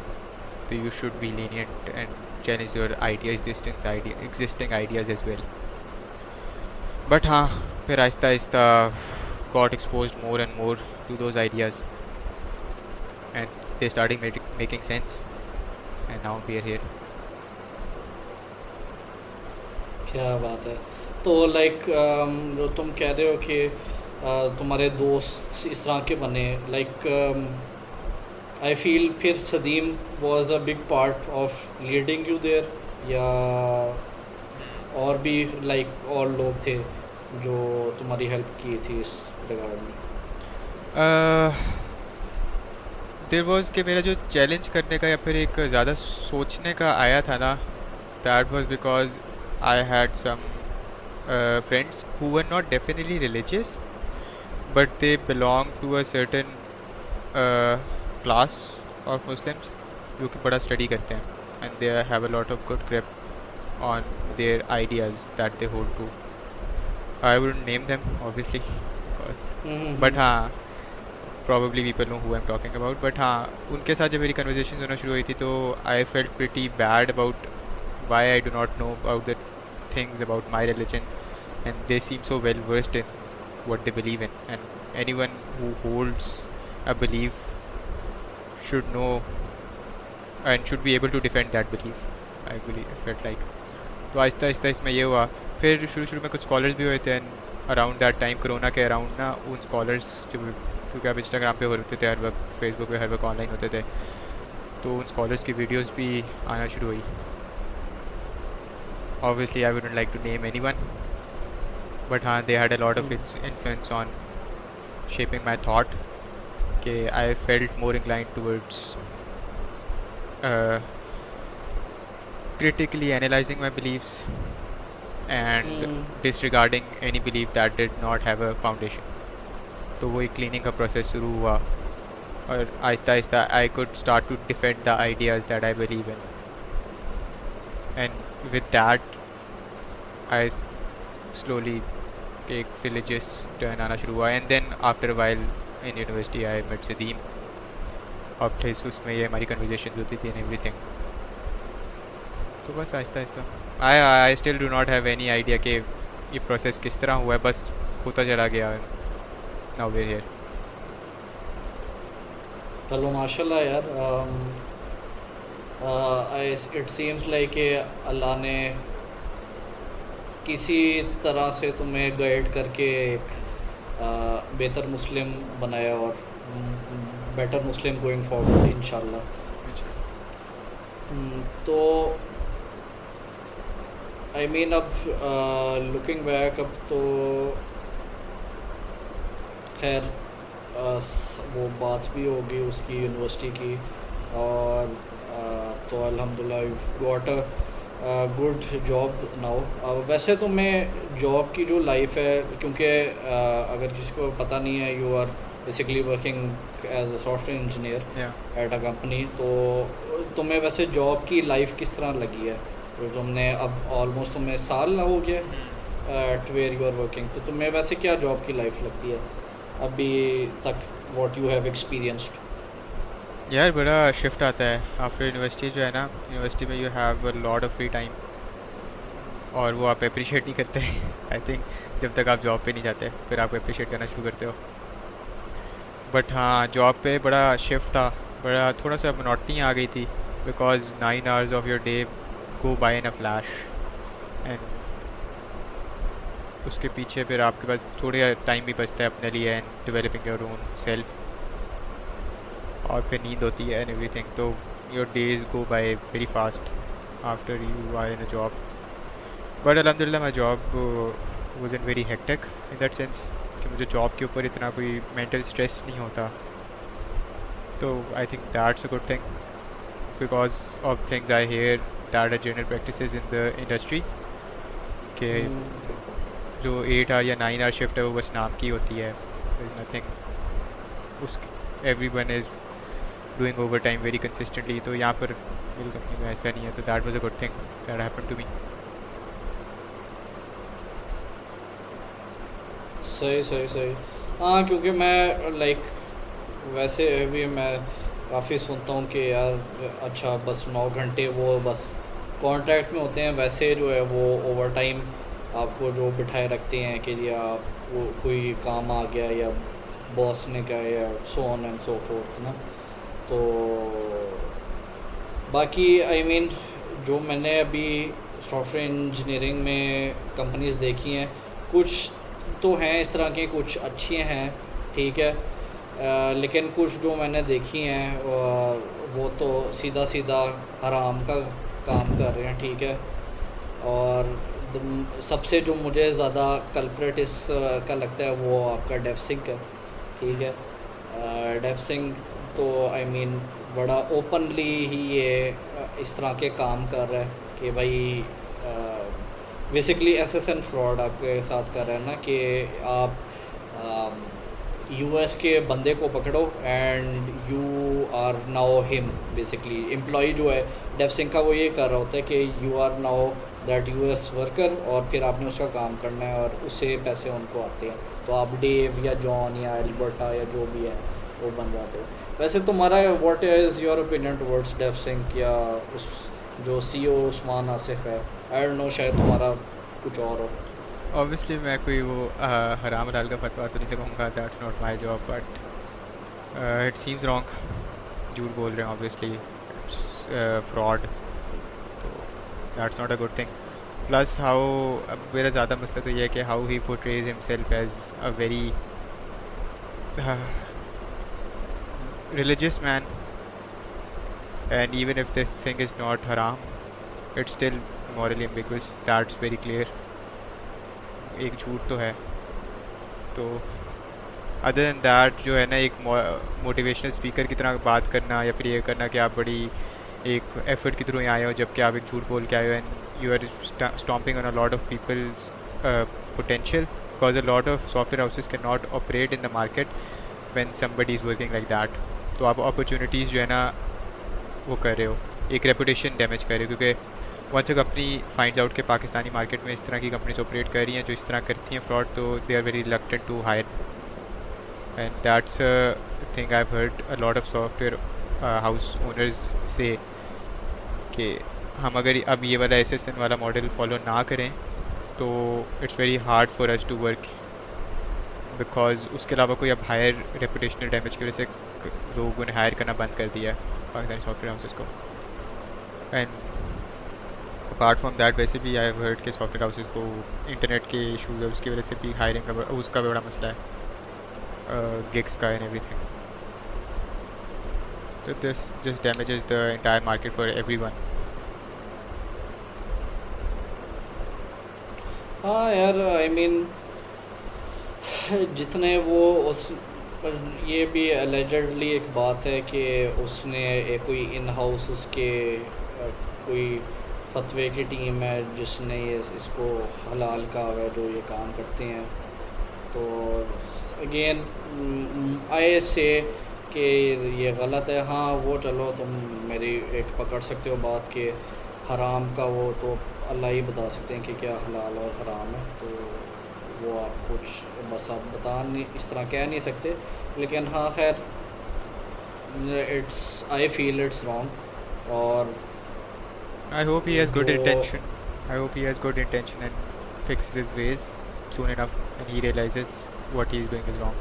Speaker 2: तो you should be lenient and challenge your ideas, existing ideas as well। but हाँ, फिर Aahista Aahista got exposed more and more to those ideas and they started making sense, and now we are here।
Speaker 1: क्या बात है। तो like जो तुम कह रहे हो कि तुम्हारे दोस्त इस तरह के बने, लाइक आई फील फिर Sadeem was a big part of leading you there, या और भी लाइक और लोग थे जो तुम्हारी हेल्प की थी इस रिगार्ड में?
Speaker 2: देर वॉज कि मेरा जो चैलेंज करने का या फिर एक ज़्यादा सोचने का आया था ना, that was because I had some friends who were not definitely religious, but they belong to a certain class of Muslims जो कि बड़ा स्टडी करते हैं, and they have a lot of good grip on their ideas that they hold to। I wouldn't name them obviously because, but हाँ, probably people know who I'm talking about। but हाँ, उनके साथ जब मेरी conversations होना शुरू हुई थी, तो I felt pretty bad about why I do not know about the things about my religion, and they seem so well versed in what they believe in, and anyone who holds a belief should know and should be able to defend that belief, I believe, felt like। तो आहिस्ता आहिस्ता इसमें ये हुआ। फिर शुरू में कुछ scholars भी हुए थे, and around that time corona के अराउंड ना, उन स्कॉलर्स जो, क्योंकि आप इंस्टाग्राम पे होते थे हर वक्त, फेसबुक पे हर वक्त ऑनलाइन होते थे, तो उन स्कॉलर्स की वीडियोस भी आना शुरू हुई। Obviously I wouldn't like to name anyone, but हाँ, they had a lot of influence on shaping my thought, कि I felt more inclined towards critically analyzing my beliefs and disregarding any belief that did not have a foundation। तो वो एक cleaning का process शुरू हुआ, और Aahista Aahista I could start to defend the ideas that I believe in, and with that I slowly एक religious turn आना शुरू हुआ, and then after a while in university I met Sadeem. अब थे उसमें ये हमारी conversations होती थी and everything. तो बस Aahista Aahista I still do not have any idea कि ये process किस तरह हुआ है, बस होता चला गया. Now we're here.
Speaker 1: चलो माशाल्लाह यार. इट सीम्स लाइक कि अल्लाह ने किसी तरह से तुम्हें गाइड करके एक बेहतर मुस्लिम बनाया और बेटर मुस्लिम गोइंग फॉरवर्ड इंशाल्लाह. तो आई मीन अब लुकिंग बैक, अब तो खैर वो बात भी होगी उसकी यूनिवर्सिटी की, और तो अल्हम्दुलिल्लाह you got a good job now. वैसे तो मैं जॉब की जो लाइफ है, क्योंकि अगर किसी को पता नहीं है, you are basically working as a software engineer
Speaker 2: Yeah.
Speaker 1: At a company. तो तुम्हें वैसे जॉब की लाइफ किस तरह लगी है? तो तुमने अब ऑलमोस्ट तुम्हें साल हो गया at where you are working, तो तुम्हें वैसे क्या जॉब की लाइफ लगती है अभी तक, व्हाट यू हैव एक्सपीरियंस्ड?
Speaker 2: यार बड़ा शिफ्ट आता है आफ्टर यूनिवर्सिटी जो है ना. यूनिवर्सिटी में you have a lot of free time और वो आप अप्रिशिएट नहीं करते. आई थिंक जब तक आप जॉब पे नहीं जाते फिर आप अप्रिशिएट करना शुरू करते हो. बट हाँ, जॉब पे बड़ा शिफ्ट था, बड़ा थोड़ा सा मोनोटनी आ गई थी, because 9 hours of your day go by in a flash, and उसके पीछे फिर आपके पास थोड़ा टाइम भी बचता है अपने लिए and developing your own self, और फिर नींद होती है एंड एवरीथिंग. तो your days go by very fast after you are in a job. But अलहमदिल्ला my job was in very hectic in that sense कि मुझे जॉब के ऊपर इतना कोई मेंटल स्ट्रेस नहीं होता. तो I think that's a good thing, because of things I hear that are general practices in the industry कि जो 8 hour या 9 hour शिफ्ट है वो बस नाम की होती है. देयर इज़ नथिंग, उस everyone is doing over time very consistently. तो यहाँ पर मेरी कंपनी में ऐसा नहीं है. तो that was a good thing that happened to me.
Speaker 1: सही सही सही. हाँ, क्योंकि मैं लाइक वैसे भी मैं काफ़ी सुनता हूँ कि यार अच्छा बस 9 घंटे वो बस कॉन्ट्रैक्ट में होते हैं, वैसे जो है वो ओवर टाइम आपको जो बिठाए रखते हैं कि या वो कोई काम आ गया या बॉस ने कहा या सो ऑन एंड सो फोर्थ ना. तो बाकी आई मीन जो मैंने अभी सॉफ्टवेयर इंजीनियरिंग में कंपनीज देखी हैं, कुछ तो हैं इस तरह की, कुछ अच्छी हैं, ठीक है. लेकिन कुछ जो मैंने देखी हैं वो तो सीधा सीधा हराम का काम कर रहे हैं, ठीक है. और सबसे जो मुझे ज़्यादा कल्प्रेट इस का लगता है वो आपका डेव सिंह है, ठीक है. डेव सिंह तो आई मीन बड़ा ओपनली ही ये इस तरह के काम कर रहा है कि भाई बेसिकली एसएसएन फ्रॉड आपके साथ कर रहा है ना, कि आप यूएस के बंदे को पकड़ो and you are now him. Basically employee जो है डेव सिंह का वो ये कर रहा होता है कि you are now that US worker, और फिर आपने उसका काम करना है और उससे पैसे उनको आते हैं. तो आप डेव या जॉन या एल्बर्टा या जो भी है वो बन जाते हो. वैसे तुम्हारा what is your opinion towards Dev Singh या उस जो सीईओ उस्मान आसिफ है? आई डोंट नो, शायद तुम्हारा कुछ और हो.
Speaker 2: ऑब्वियसली मैं कोई वो हराम हलाल का फतवा तो नहीं लगाऊंगा. That's not my job, but it seems wrong. झूठ बोल रहे हैं ऑब्वियसली, इट्स फ्रॉड. तो that's not a good thing. Plus how, अब मेरा ज़्यादा मसला तो ये है कि how he portrays himself as a very religious man, and even if this thing is not haram, it's still morally ambiguous. That's very clear. एक झूठ तो है. तो अदर दैन दैट जो है ना, एक मोटिवेशनल स्पीकर की तरह बात करना या फिर ये करना कि आप बड़ी एक एफर्ट के थ्रू यहाँ आए हो जबकि आप एक झूठ बोल के आए हो, and you are stomping on a lot of people's potential, because a lot of software houses cannot operate in the market when somebody is working like that. तो आप अपॉर्चुनिटीज़ जो है ना वो कर रहे हो, एक रेपुटेशन डैमेज कर रहे हो, क्योंकि once a company finds out कि पाकिस्तानी मार्केट में इस तरह की कंपनीज ऑपरेट कर रही हैं जो इस तरह करती हैं फ्रॉड, तो they are very reluctant to hire, and that's thing I have heard a lot of software house owners से कि हम अगर अब ये वाला एसएसएन वाला मॉडल फॉलो ना करें तो it's very hard for us to work, because उसके अलावा कोई अब हायर रेपुटेशनल डैमेज की वजह से लोगों ने हायर करना बंद कर दिया है पाकिस्तानी सॉफ्टवेयर हाउसेस को। एंड अपार्ट फ्रॉम दैट वैसे भी आई हैव हर्ड के सॉफ्टवेयर हाउसेस को इंटरनेट के इशूज़ है उसकी वजह से भी हायरिंग का उसका बड़ा मसला है, गिग्स का एंड एवरीथिंग, तो this just damages the entire market for everyone.
Speaker 1: हाँ यार, आई मीन जितने वो उस ये भी अलेजेडली एक बात है कि उसने एक कोई इन हाउस उसके कोई फतवे की टीम है जिसने ये इसको हलाल कहा हुआ है जो ये काम करते हैं। तो अगेन आई से कि ये गलत है। हाँ वो चलो तुम मेरी एक पकड़ सकते हो बात के हराम का, वो तो अल्लाह ही बता सकते हैं कि क्या हलाल और हराम है, तो वो आप कुछ बस आप बता नहीं इस तरह कह नहीं सकते। लेकिन हाँ खैर, it's I feel it's wrong. और
Speaker 2: I hope he has good
Speaker 1: जो
Speaker 2: intention. I hope he has good intention and fixes his ways soon enough and he realizes what he is doing is wrong.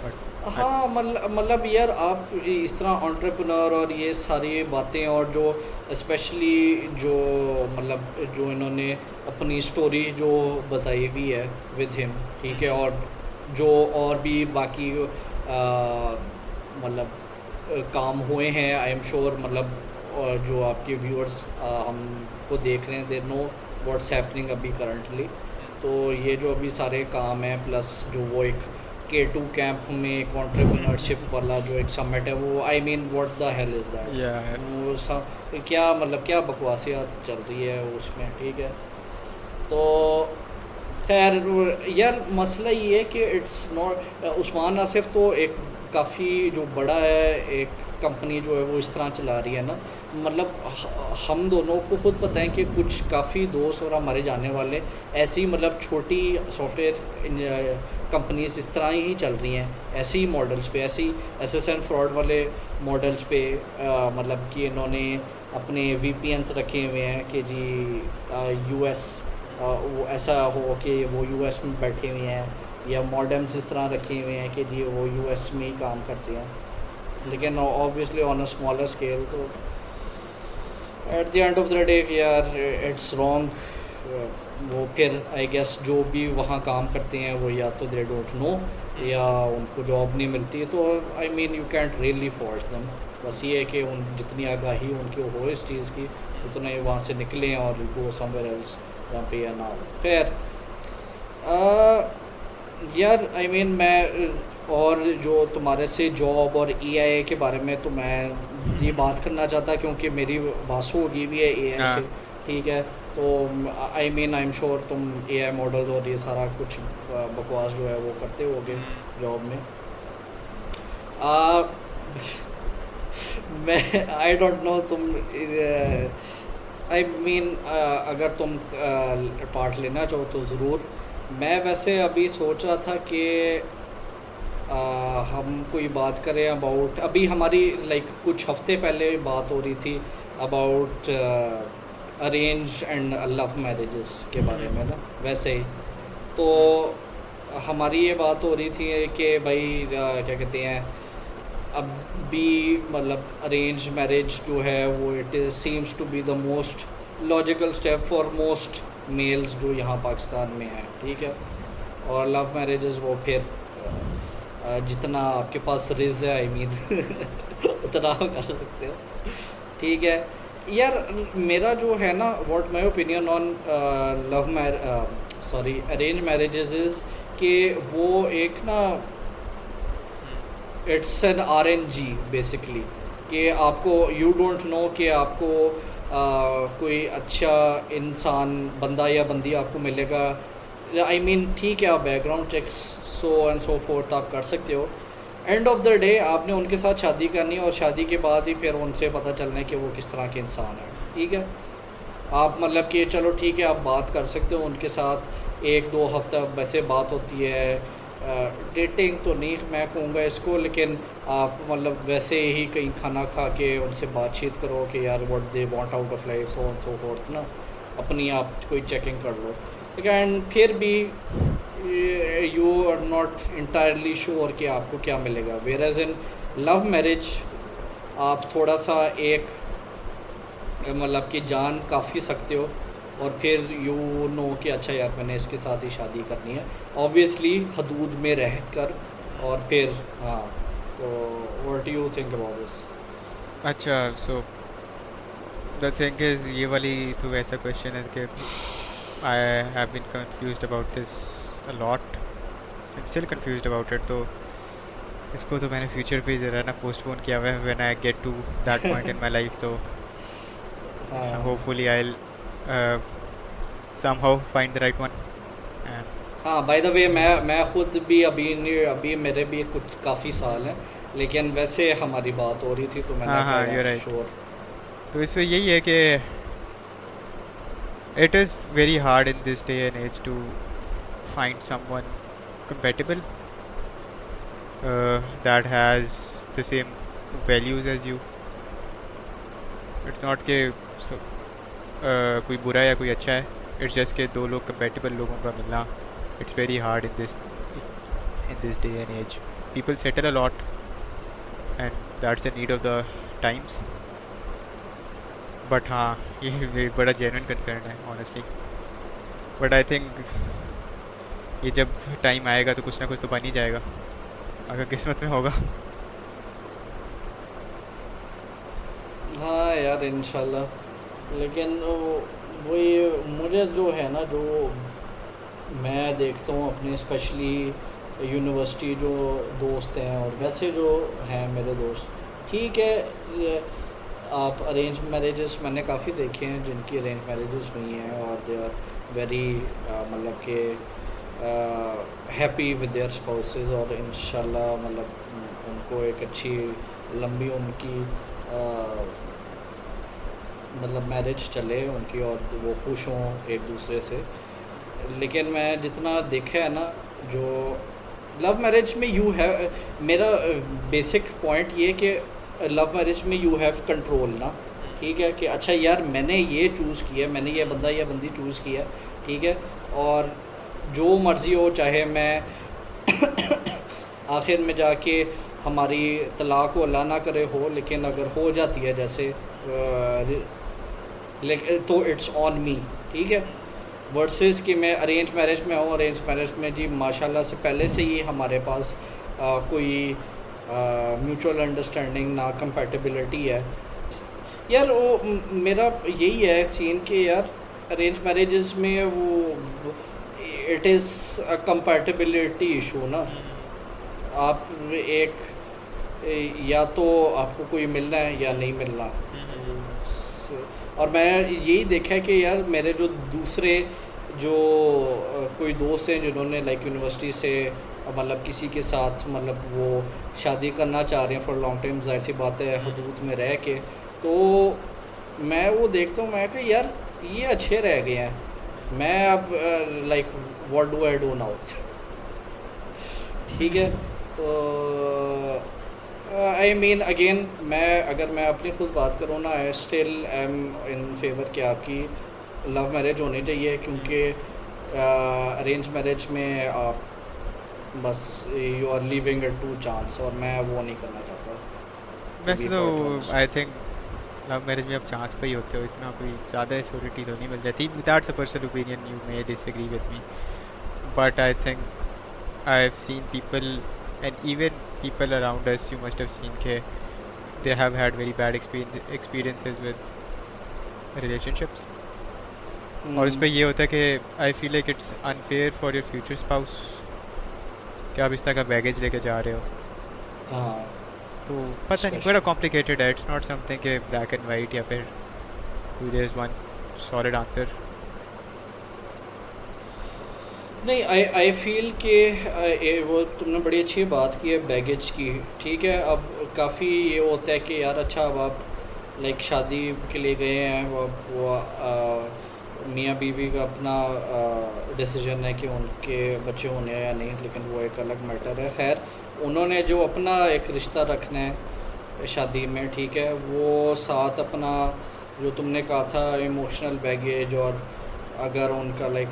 Speaker 2: But I,
Speaker 1: हाँ मतलब यार आप इस तरह entrepreneur और ये सारी बातें और जो स्पेशली जो मतलब जो इन्होंने अपनी स्टोरी जो बताई हुई है विद हिम, ठीक है, और जो और भी बाकी मतलब काम हुए हैं आई एम श्योर, मतलब और जो आपके व्यूअर्स हमको देख रहे हैं दे नो व्हाट्स हैपनिंग अभी करंटली। तो ये जो अभी सारे काम हैं प्लस जो वो एक K2 कैंप में कॉन्ट्रप्रेन्योरशिप वाला जो एक समिट है वो I mean what the hell is that,
Speaker 2: yeah,
Speaker 1: वो क्या मतलब क्या बकवासियात चल रही है उसमें, ठीक है। तो खैर यार मसला ये है कि इट्स नॉट उस्मान आसिफ तो एक काफ़ी जो बड़ा है एक कंपनी जो है वो इस तरह चला रही है ना, मतलब हम दोनों को खुद पता है कि कुछ काफ़ी दोस्त और हमारे जाने वाले ऐसी मतलब छोटी सॉफ्टवेयर कंपनीज इस तरह ही चल रही हैं, ऐसे ही मॉडल्स पे, ऐसी एसएसएन फ्रॉड वाले मॉडल्स पे मतलब कि इन्होंने अपने VPNs रखे हुए हैं कि जी यूएस वो ऐसा हो कि वो यूएस में बैठे हुए हैं, या मॉडेम्स इस तरह रखे हुए हैं कि जी वो यूएस में ही काम करते हैं। लेकिन obviously on a smaller scale, तो at the end of the day यार इट्स रॉन्ग। वो फिर आई गेस जो भी वहाँ काम करते हैं वो या तो दे डोंट नो या उनको जॉब नहीं मिलती, तो I mean you can't really fault them. बस ये है कि उन जितनी आगाही उनकी हो इस चीज़ की उतना ही वहाँ से निकलें और गो समवेयर एल्स जहाँ पे या ना हो। खैर यार आई मीन मैं और जो तुम्हारे से जॉब और AI के बारे में तो मैं ये बात करना चाहता क्योंकि मेरी बासु होगी भी है AI से,
Speaker 2: हाँ,
Speaker 1: ठीक है। तो I mean I am sure तुम AI मॉडल और ये सारा कुछ बकवास जो है वो करते होगे जॉब में। आ, मैं आई डोंट नो तुम आई मीन अगर तुम पार्ट लेना चाहो तो ज़रूर। मैं वैसे अभी सोच रहा था कि हम कोई बात करें अबाउट, अभी हमारी लाइक कुछ हफ्ते पहले बात हो रही थी about arrange and love marriages के बारे में ना, वैसे ही तो हमारी ये बात हो रही थी कि भाई क्या कहते हैं अब भी मतलब अरेंज मैरिज जो है वो it is seems to be the most logical step for most males जो यहाँ पाकिस्तान में है, ठीक है। और लव मैरिजेस वो फिर जितना आपके पास रिज है आई मीन उतना आप कर सकते हो, ठीक है। यार मेरा जो है ना what my opinion on arrange marriages is कि वो एक ना इट्स एन RNG बेसिकली, कि आपको यू डोंट नो कि आपको कोई अच्छा इंसान बंदा या बंदी आपको मिलेगा। आई मीन ठीक है आप background checks so and so forth आप कर सकते हो, एंड ऑफ द डे आपने उनके साथ शादी करनी है और शादी के बाद ही फिर उनसे पता चलना है कि वो किस तरह के इंसान है, ठीक है। आप मतलब कि चलो ठीक है, आप बात कर सकते हो उनके साथ, 1-2 हफ्ता वैसे बात होती है, डेटिंग तो नहीं मैं कहूँगा इसको, लेकिन आप मतलब वैसे ही कहीं खाना खा के उनसे बातचीत करो कि यार what they want out of life, so on so forth ना, अपनी आप कोई चेकिंग कर लो। लेकिन फिर भी you are not entirely sure कि आपको क्या मिलेगा, whereas in love marriage आप थोड़ा सा एक मतलब कि जान काफ़ी सकते हो, और फिर यू नो कि अच्छा यार मैंने इसके साथ ही शादी करनी है, ऑब्वियसली हदूद में रह कर। और फिर हाँ, तो what do you think about this?
Speaker 2: अच्छा, सो द थिंग इज, ये वाली तो ऐसा क्वेश्चन है कि I have been confused about this a lot and still confused about it. तो इसको तो मैंने फ्यूचर पे ज़रा ना पोस्टपोन किया हुआ है, when I get to that point in my life, तो
Speaker 1: हाँ
Speaker 2: hopefully I will somehow find the right one and
Speaker 1: हाँ, बाय द वे मैं खुद भी अभी नहीं, अभी मेरे भी कुछ काफ़ी साल हैं, लेकिन वैसे हमारी बात हो रही थी तो मैंने
Speaker 2: हाँ
Speaker 1: कहा
Speaker 2: हाँ,
Speaker 1: यार
Speaker 2: you're right।
Speaker 1: श्योर।
Speaker 2: तो इसमें यही है कि it is very hard in this day and age to find someone compatible, that has the same values as you। it's not कि कोई बुरा है या कोई अच्छा है, it's just कि दो लोग compatible लोगों का मिलना, it's very hard in this day and age। people settle a lot and that's the need of the times। But हाँ, ये बड़ा जेन्युइन कंसर्न है ऑनेस्टली। बट आई थिंक ये जब टाइम आएगा तो कुछ ना कुछ तो बन ही जाएगा, अगर किस्मत में होगा।
Speaker 1: हाँ यार इंशाल्लाह, लेकिन वही मुझे जो है ना, जो मैं देखता हूँ अपने स्पेशली यूनिवर्सिटी जो दोस्त हैं और वैसे जो हैं मेरे दोस्त, ठीक है, आप अरेंज मैरिजेस मैंने काफ़ी देखे हैं जिनकी अरेंज मैरिजेस हुई हैं और दे आर वेरी मतलब कि हैप्पी विद देयर स्पाउसेस, और इंशाल्लाह मतलब उनको एक अच्छी लंबी उनकी मतलब मैरिज चले उनकी और वो खुश हों एक दूसरे से। लेकिन मैं जितना देखा है ना, जो लव मैरिज में यू हैव, मेरा बेसिक पॉइंट ये कि लव मैरिज में यू हैव कंट्रोल ना, ठीक है, कि अच्छा यार मैंने ये चूज़ किया, मैंने ये बंदा या बंदी चूज़ किया, ठीक है, और जो मर्ज़ी हो, चाहे मैं आखिर में जाके हमारी तलाक को अल्लाह ना करे हो, लेकिन अगर हो जाती है जैसे तो इट्स ऑन मी, ठीक है, वर्सेस कि मैं अरेंज मैरिज में हूँ, अरेंज मैरिज में जी माशाल्लाह से पहले से ही हमारे पास कोई म्यूचुअल अंडरस्टैंडिंग ना कंपैटिबिलिटी है। यार वो मेरा यही है सीन कि यार अरेंज मैरिजेस में वो it is a compatibility issue ना, आप एक या तो आपको कोई मिलना है या नहीं मिलना। और मैं यही देखा है कि यार मेरे जो दूसरे जो कोई दोस्त हैं जिन्होंने लाइक यूनिवर्सिटी से मतलब किसी के साथ मतलब वो शादी करना चाह रहे हैं फॉर लॉन्ग टाइम, जाहिर सी बात है हदूद में रह के, तो मैं वो देखता हूँ, मैं कि यार ये अच्छे रह गए हैं, मैं अब like what do I do now. ठीक है, तो आई मीन अगेन मैं अपनी खुद बात करूँ ना, I still am in favour कि आपकी लव मैरिज होनी चाहिए, क्योंकि अरेंज मैरिज में आप बस you are leaving it to chance, और मैं वो नहीं करना चाहता।
Speaker 2: वैसे तो आई थिंक लव मैरिज में आप चांस पे ही होते हो, इतना कोई ज़्यादा श्योरिटी तो नहीं मिल जाती। That's a personal opinion, you may disagree with me, but I think I have seen people and even people around us, you must have seen ke they have had very bad experiences with relationships। और इस पे ये होता है कि I feel like it's unfair for your future spouse कि आप इस तरह का बैगेज लेके जा रहे हो।
Speaker 1: हाँ,
Speaker 2: तो पता नहीं, बड़ा कॉम्प्लिकेटेड है, इट्स नॉट समथिंग के ब्लैक एंड वाइट या फिर कोई there is one solid answer.
Speaker 1: नहीं, आई फील कि वो तुमने बड़ी अच्छी बात की है बैगेज की, ठीक है। अब काफ़ी ये होता है कि यार अच्छा अब आप लाइक शादी के लिए गए हैं, वो मियाँ बीवी का अपना डिसीजन है कि उनके बच्चे होने हैं या नहीं, लेकिन वो एक अलग मैटर है। खैर, उन्होंने जो अपना एक रिश्ता रखना है शादी में, ठीक है, वो साथ अपना जो तुमने कहा था इमोशनल बैगेज, और अगर उनका लाइक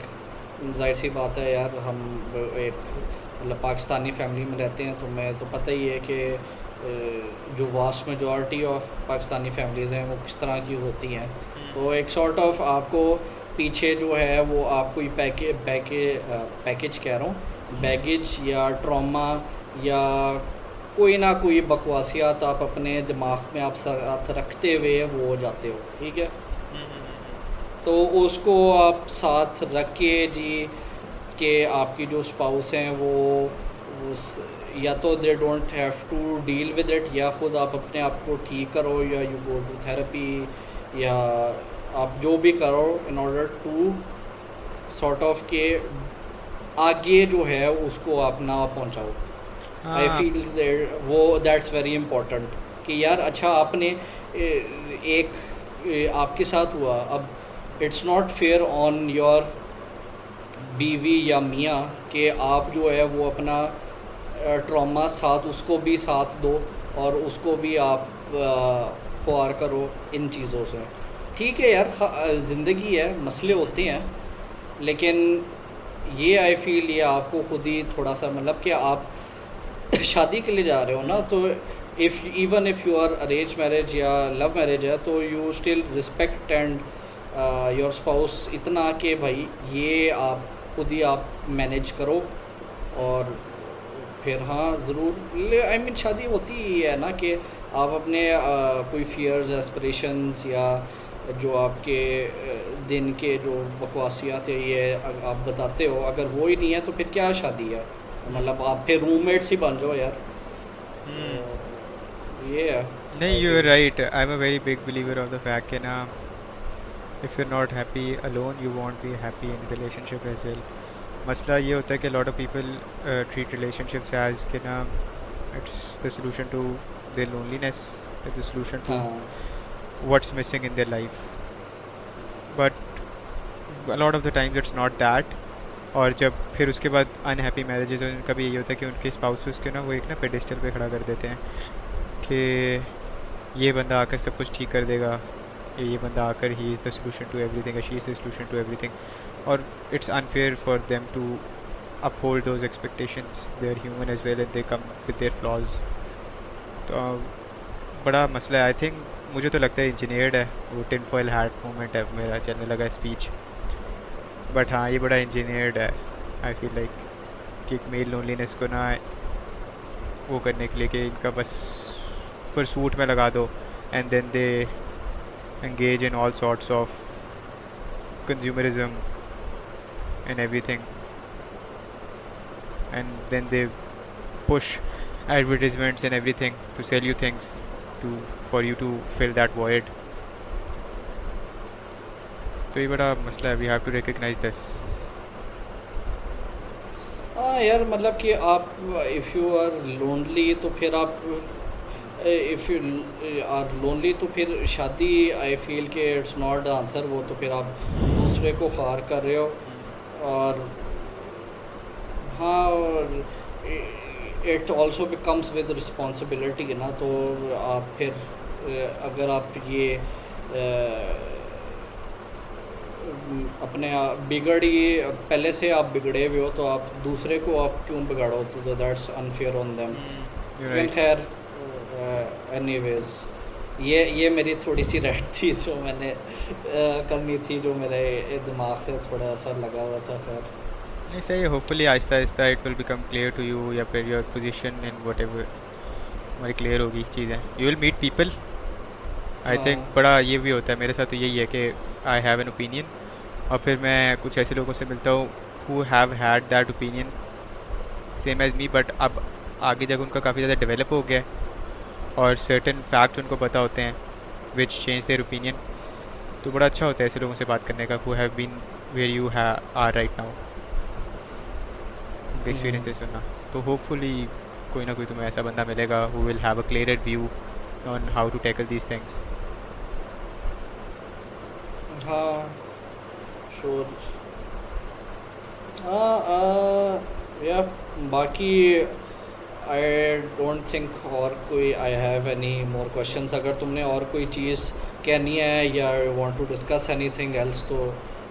Speaker 1: जाहिर सी बात है यार, हम एक मतलब पाकिस्तानी फैमिली में रहते हैं, तो मैं तो पता ही है कि जो vast majority of Pakistani families हैं वो किस तरह की होती हैं। तो एक सॉर्ट ऑफ आपको पीछे जो है वो आप कोई पैकेज कह रहा हूँ, बैगेज या ट्रॉमा या कोई ना कोई बकवासियात आप अपने दिमाग में आप साथ रखते हुए वो हो जाते हो, ठीक है। तो उसको आप साथ रख के जी कि आपकी जो स्पाउस हैं वो या तो they don't have to deal with it, या ख़ुद आप अपने आप को ठीक करो, या यू गो टू थेरेपी, या आप जो भी करो in order to sort of के आगे जो है उसको आप ना पहुंचाओ। आई
Speaker 2: हाँ
Speaker 1: फील वो दैट्स वेरी इम्पोर्टेंट कि यार अच्छा आपने आपके साथ हुआ, अब it's not fair on your बीवी या मियाँ कि आप जो है वो अपना ट्रॉमा साथ उसको भी साथ दो और उसको भी आप ख्वार करो इन चीज़ों से। ठीक है यार, ज़िंदगी है, मसले होते हैं, लेकिन ये आई फील ये आपको खुद ही थोड़ा सा मतलब कि आप शादी के लिए जा रहे हो ना, तो if even if you are arrange marriage या लव मैरिज है, तो you still respect and your spouse इतना कि भाई ये आप खुद ही आप मैनेज करो। और फिर हाँ ज़रूर, आई मीन शादी होती ही है ना कि आप अपने कोई फियर्स एस्पिरेशंस या जो आपके दिन के जो बकवासियात है ये आप बताते हो, अगर वो ही नहीं है तो फिर क्या शादी है, मतलब आप फिर रूममेट्स ही बन जाओ यार। तो ये है
Speaker 2: नहीं,
Speaker 1: I
Speaker 2: you are
Speaker 1: feel.
Speaker 2: Right. I am a very big believer of the fact कि ना, if you are not happy alone you won't be happy in relationship as well. मसला ये होता है कि lot of people treat relationships as कि ना it's the solution to their loneliness, the solution to
Speaker 1: हाँ
Speaker 2: what's missing in their life, but a lot of the times it's not that। और जब फिर उसके बाद अनहैप्पी मैरिजेज हैं उनका भी यही होता है कि उनके स्पाउसेस के ना वो एक ना पेडिस्टल पे खड़ा कर देते हैं कि ये बंदा आकर सब कुछ ठीक कर देगा, ये बंदा आकर ही is the solution to everything, she is the solution to everything. और it's unfair for them to uphold those expectations, they are human as well and they come with their flaws. तो बड़ा मसला है। आई थिंक मुझे तो लगता है engineered है, वो टिन फॉयल हैट मोमेंट है मेरा चलने लगा स्पीच, बट हाँ ये बड़ा इंजीनियर्ड है। आई फील लाइक कि एक मेल लोनलीनेस को ना वो करने के लिए कि इनका बस परसूट में लगा दो and then they engage in all sorts of consumerism and everything, and then they push advertisements and everything to sell you things to for you to fill that void। तो ये बड़ा मसला है, we have to recognize this.
Speaker 1: हाँ यार, मतलब कि आप इफ़ यू आर लोनली तो फिर आप इफ़ यू आर लोनली तो फिर शादी आई फील के इट्स नॉट द आंसर। वो तो फिर आप दूसरे को ख्वार कर रहे हो। और हाँ, और it also becomes with responsibility ना, तो आप फिर अगर आप ये अपने बिगड़ी पहले से आप बिगड़े हुए हो तो आप दूसरे को आप क्यों बिगाड़ो, तो that's unfair on them.
Speaker 2: You
Speaker 1: लेकिन
Speaker 2: राइट।
Speaker 1: खैर एनीवेज, ये मेरी थोड़ी सी रेट थी जो मैंने करनी थी, जो मेरे दिमाग से थोड़ा सा लगा हुआ था। खैर
Speaker 2: नहीं सही है, होपफुली आहिस्ता आहिस्ता it will become clear to you, या फिर your position in whatever हमारी क्लियर होगी चीज़ें, you will meet people. I think
Speaker 1: हाँ
Speaker 2: बड़ा ये भी होता है, मेरे साथ तो यही है कि आई हैव एन ओपिनियन और फिर मैं कुछ ऐसे लोगों से मिलता हूँ who have had that opinion same as me, but अब आगे जब उनका काफ़ी ज़्यादा डेवलप हो गया है और सर्टन फैक्ट उनको पता होते हैं विच चेंज देयर ओपिनियन, तो बड़ा अच्छा होता है ऐसे लोगों से बात करने का who have been where you are right now, उनके एक्सपीरियंसेस सुनना। तो होपफुली कोई ना कोई तुम्हें ऐसा बंदा मिलेगा who will have a clear view on how to tackle these things.
Speaker 1: हाँ श्योर। हाँ या बाकी आई डोंट थिंक और कोई I have any more questions. अगर तुमने और कोई चीज़ कहनी है या want to discuss anything else तो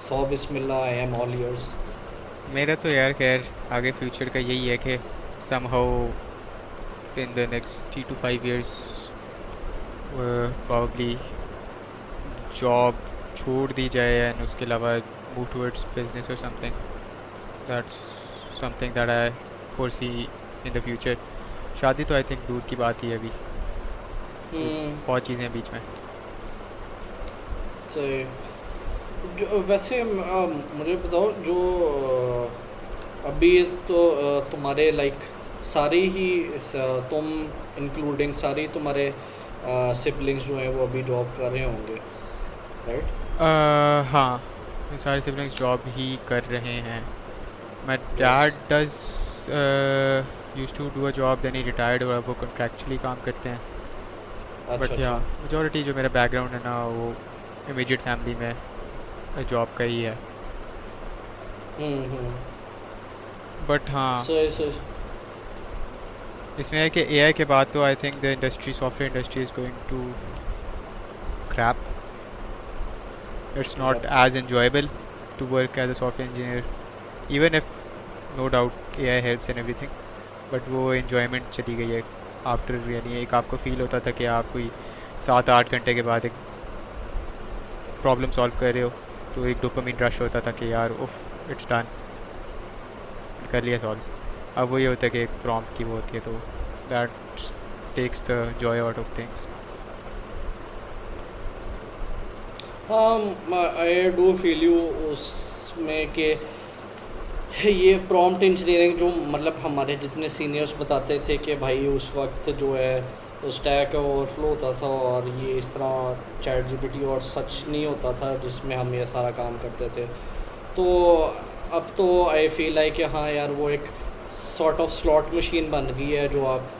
Speaker 1: सौ बिस्मिल्लाह, आई एम ऑल योर्स।
Speaker 2: मेरा तो यार खैर आगे फ्यूचर का यही है कि somehow in the next 3 to 5 years probably job छोड़ दी जाए एंड उसके अलावा मूव टूवर्ड्स बिजनेस और something that's something that I foresee in the future. शादी तो आई थिंक दूर की बात ही है अभी, तो बहुत चीज़ें हैं बीच में।
Speaker 1: तो वैसे मुझे बताओ जो अभी तो तुम्हारे लाइक सारी ही तुम इंक्लूडिंग सारी तुम्हारे सिबलिंग्स जो हैं वो अभी जॉब कर रहे होंगे, राइट?
Speaker 2: हाँ, मेरे सारे सिबलिंग्स जॉब ही कर रहे हैं। My
Speaker 1: yes.
Speaker 2: Dad does use to do a job, then he retired, और अब वो कॉन्ट्रैक्चुअली काम करते हैं।
Speaker 1: अच्छा
Speaker 2: बट या
Speaker 1: अच्छा।
Speaker 2: मेजॉरिटी जो मेरा बैकग्राउंड है ना वो इमीडिएट फैमिली में जॉब का ही है।
Speaker 1: हम्म।
Speaker 2: बट हाँ,
Speaker 1: सही सही।
Speaker 2: इसमें है कि एआई के बाद तो I think the industry, software industry is going to crap. It's not
Speaker 1: Yep.
Speaker 2: as enjoyable to work as a software engineer, even if no doubt AI helps and everything, but वो enjoyment चली गई है after. यानी एक आपको feel होता था कि आप कोई 7-8 घंटे के बाद एक प्रॉब्लम सॉल्व कर रहे हो, तो एक डोपामिन रश होता था कि यार उफ इट्स डन, कर लिया सॉल्व। अब वही होता है कि एक प्रॉम्प्ट की वो होती है, तो that takes the joy out of things.
Speaker 1: हाँ आई डू फील यू उसमें कि ये प्रॉम्प्ट इंजीनियरिंग जो मतलब हमारे जितने सीनियर्स बताते थे कि भाई उस वक्त जो है तो स्टैक ओवरफ्लो होता था और ये इस तरह चैट जीपीटी और सच नहीं होता था जिसमें हम ये सारा काम करते थे। तो अब तो आई फील है कि हाँ यार वो एक सॉर्ट ऑफ स्लॉट मशीन बन गई है जो आप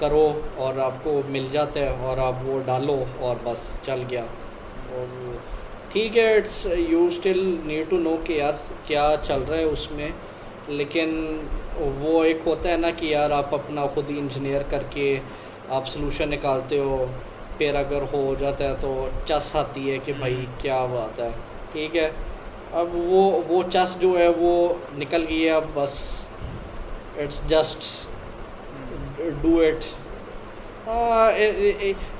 Speaker 1: करो और आपको मिल जाता है और आप वो डालो और बस चल गया। और ठीक है, it's you still need to know कि यार क्या चल रहा है उसमें, लेकिन वो एक होता है ना कि यार आप अपना खुद ही इंजीनियर करके आप सलूशन निकालते हो, फिर अगर हो जाता है तो चस आती है कि भाई क्या बात है। ठीक है, अब वो चस जो है वो निकल गई है, अब बस इट्स जस्ट डू इट।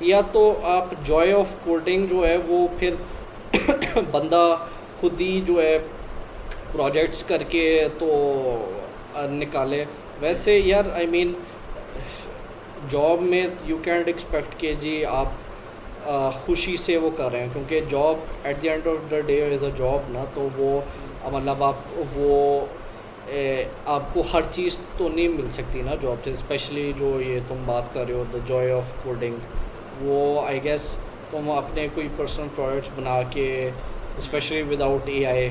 Speaker 1: या तो आप जॉय ऑफ कोडिंग जो है वो फिर बंदा खुद ही जो है प्रोजेक्ट्स करके तो निकाले। वैसे यार आई मीन जॉब में यू कैंट एक्सपेक्ट कि जी आप खुशी से वो कर रहे हैं, क्योंकि job eight the end of the day is a job ना, तो वो मतलब आप वो आपको हर चीज़ तो नहीं मिल सकती ना जॉब से, स्पेशली जो ये तुम बात कर रहे हो द जॉय ऑफ कोडिंग, वो आई गेस तुम अपने कोई पर्सनल प्रोडक्ट्स बना के स्पेशली विदाउट एआई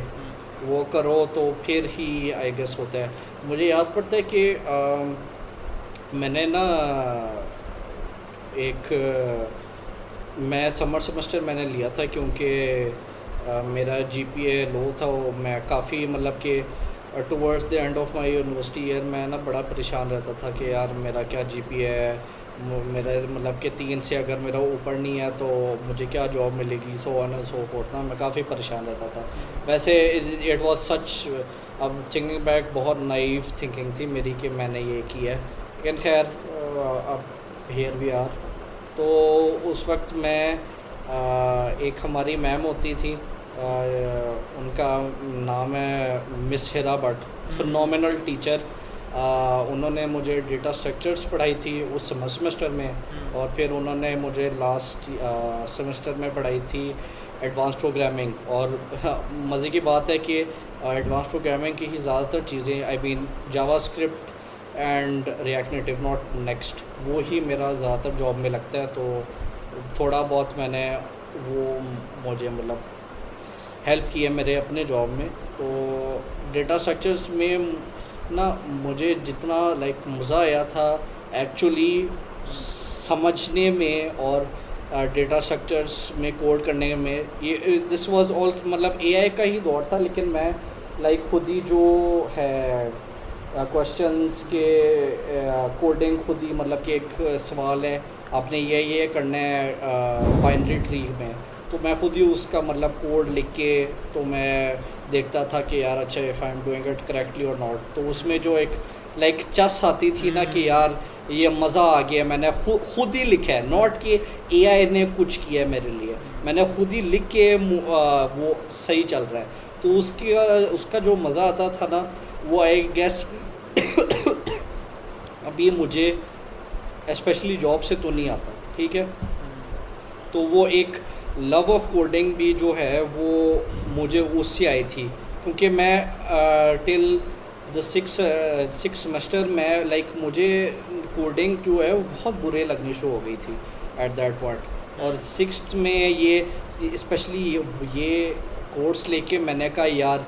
Speaker 1: वो करो तो फिर ही आई गेस होता है। मुझे याद पड़ता है कि मैंने ना एक मैं समर सेमेस्टर मैंने लिया था क्योंकि मेरा जीपीए लो था। वो मैं काफ़ी मतलब कि towards the end of my university year मैं ना बड़ा परेशान रहता था कि यार मेरा क्या जीपीए है, मेरा मतलब कि 3 से अगर मेरा ऊपर नहीं है तो मुझे क्या जॉब मिलेगी, सो ऑन एंड सो फोर्थ ना। मैं काफ़ी परेशान रहता था। वैसे इट वाज सच, अब थिंकिंग बैक बहुत नाइव थिंकिंग थी मेरी कि मैंने ये किया है, लेकिन खैर अब हियर वी आर। तो उस वक्त मैं एक हमारी मैम होती थी, उनका नाम है मिस हिरा भट्ट, फिनोमिनल टीचर। उन्होंने मुझे डेटा स्ट्रक्चर्स पढ़ाई थी उस सेमेस्टर में, और फिर उन्होंने मुझे लास्ट सेमेस्टर में पढ़ाई थी एडवांस प्रोग्रामिंग। और मज़े की बात है कि एडवांस प्रोग्रामिंग की ही ज़्यादातर चीज़ें I mean JavaScript and react native not next, वो ही मेरा ज़्यादातर जॉब में लगता है। तो थोड़ा बहुत मैंने वो मुझे मतलब हेल्प की है मेरे अपने जॉब में। तो डेटा स्ट्रक्चर्स में ना मुझे जितना लाइक मज़ा आया था एक्चुअली समझने में और डेटा स्ट्रक्चर्स में कोड करने में, ये दिस वाज ऑल मतलब एआई का ही दौर था, लेकिन मैं लाइक खुद ही जो है क्वेश्चंस के कोडिंग खुद ही, मतलब कि एक सवाल है आपने ये करना है बाइनरी ट्री में, तो मैं खुद ही उसका मतलब कोड लिख के तो मैं देखता था कि यार अच्छा if I am doing it correctly और नॉट, तो उसमें जो एक लाइक चस आती थी ना कि यार ये मज़ा आ गया, मैंने खुद ही लिखा है, नॉट कि एआई ने कुछ किया है मेरे लिए, मैंने खुद ही लिख के वो सही चल रहा है, तो उसकी उसका जो मज़ा आता था ना वो आई गेस अभी मुझे स्पेशली जॉब से तो नहीं आता, ठीक है। तो वो एक लव ऑफ कोडिंग भी जो है वो मुझे उससे आई थी, क्योंकि मैं टिल द सिक्स सेमेस्टर में लाइक मुझे कोडिंग जो है वो बहुत बुरे लगनी शुरू हो गई थी एट दैट पॉइंट, और सिक्स्थ में ये स्पेशली ये कोर्स लेके मैंने कहा यार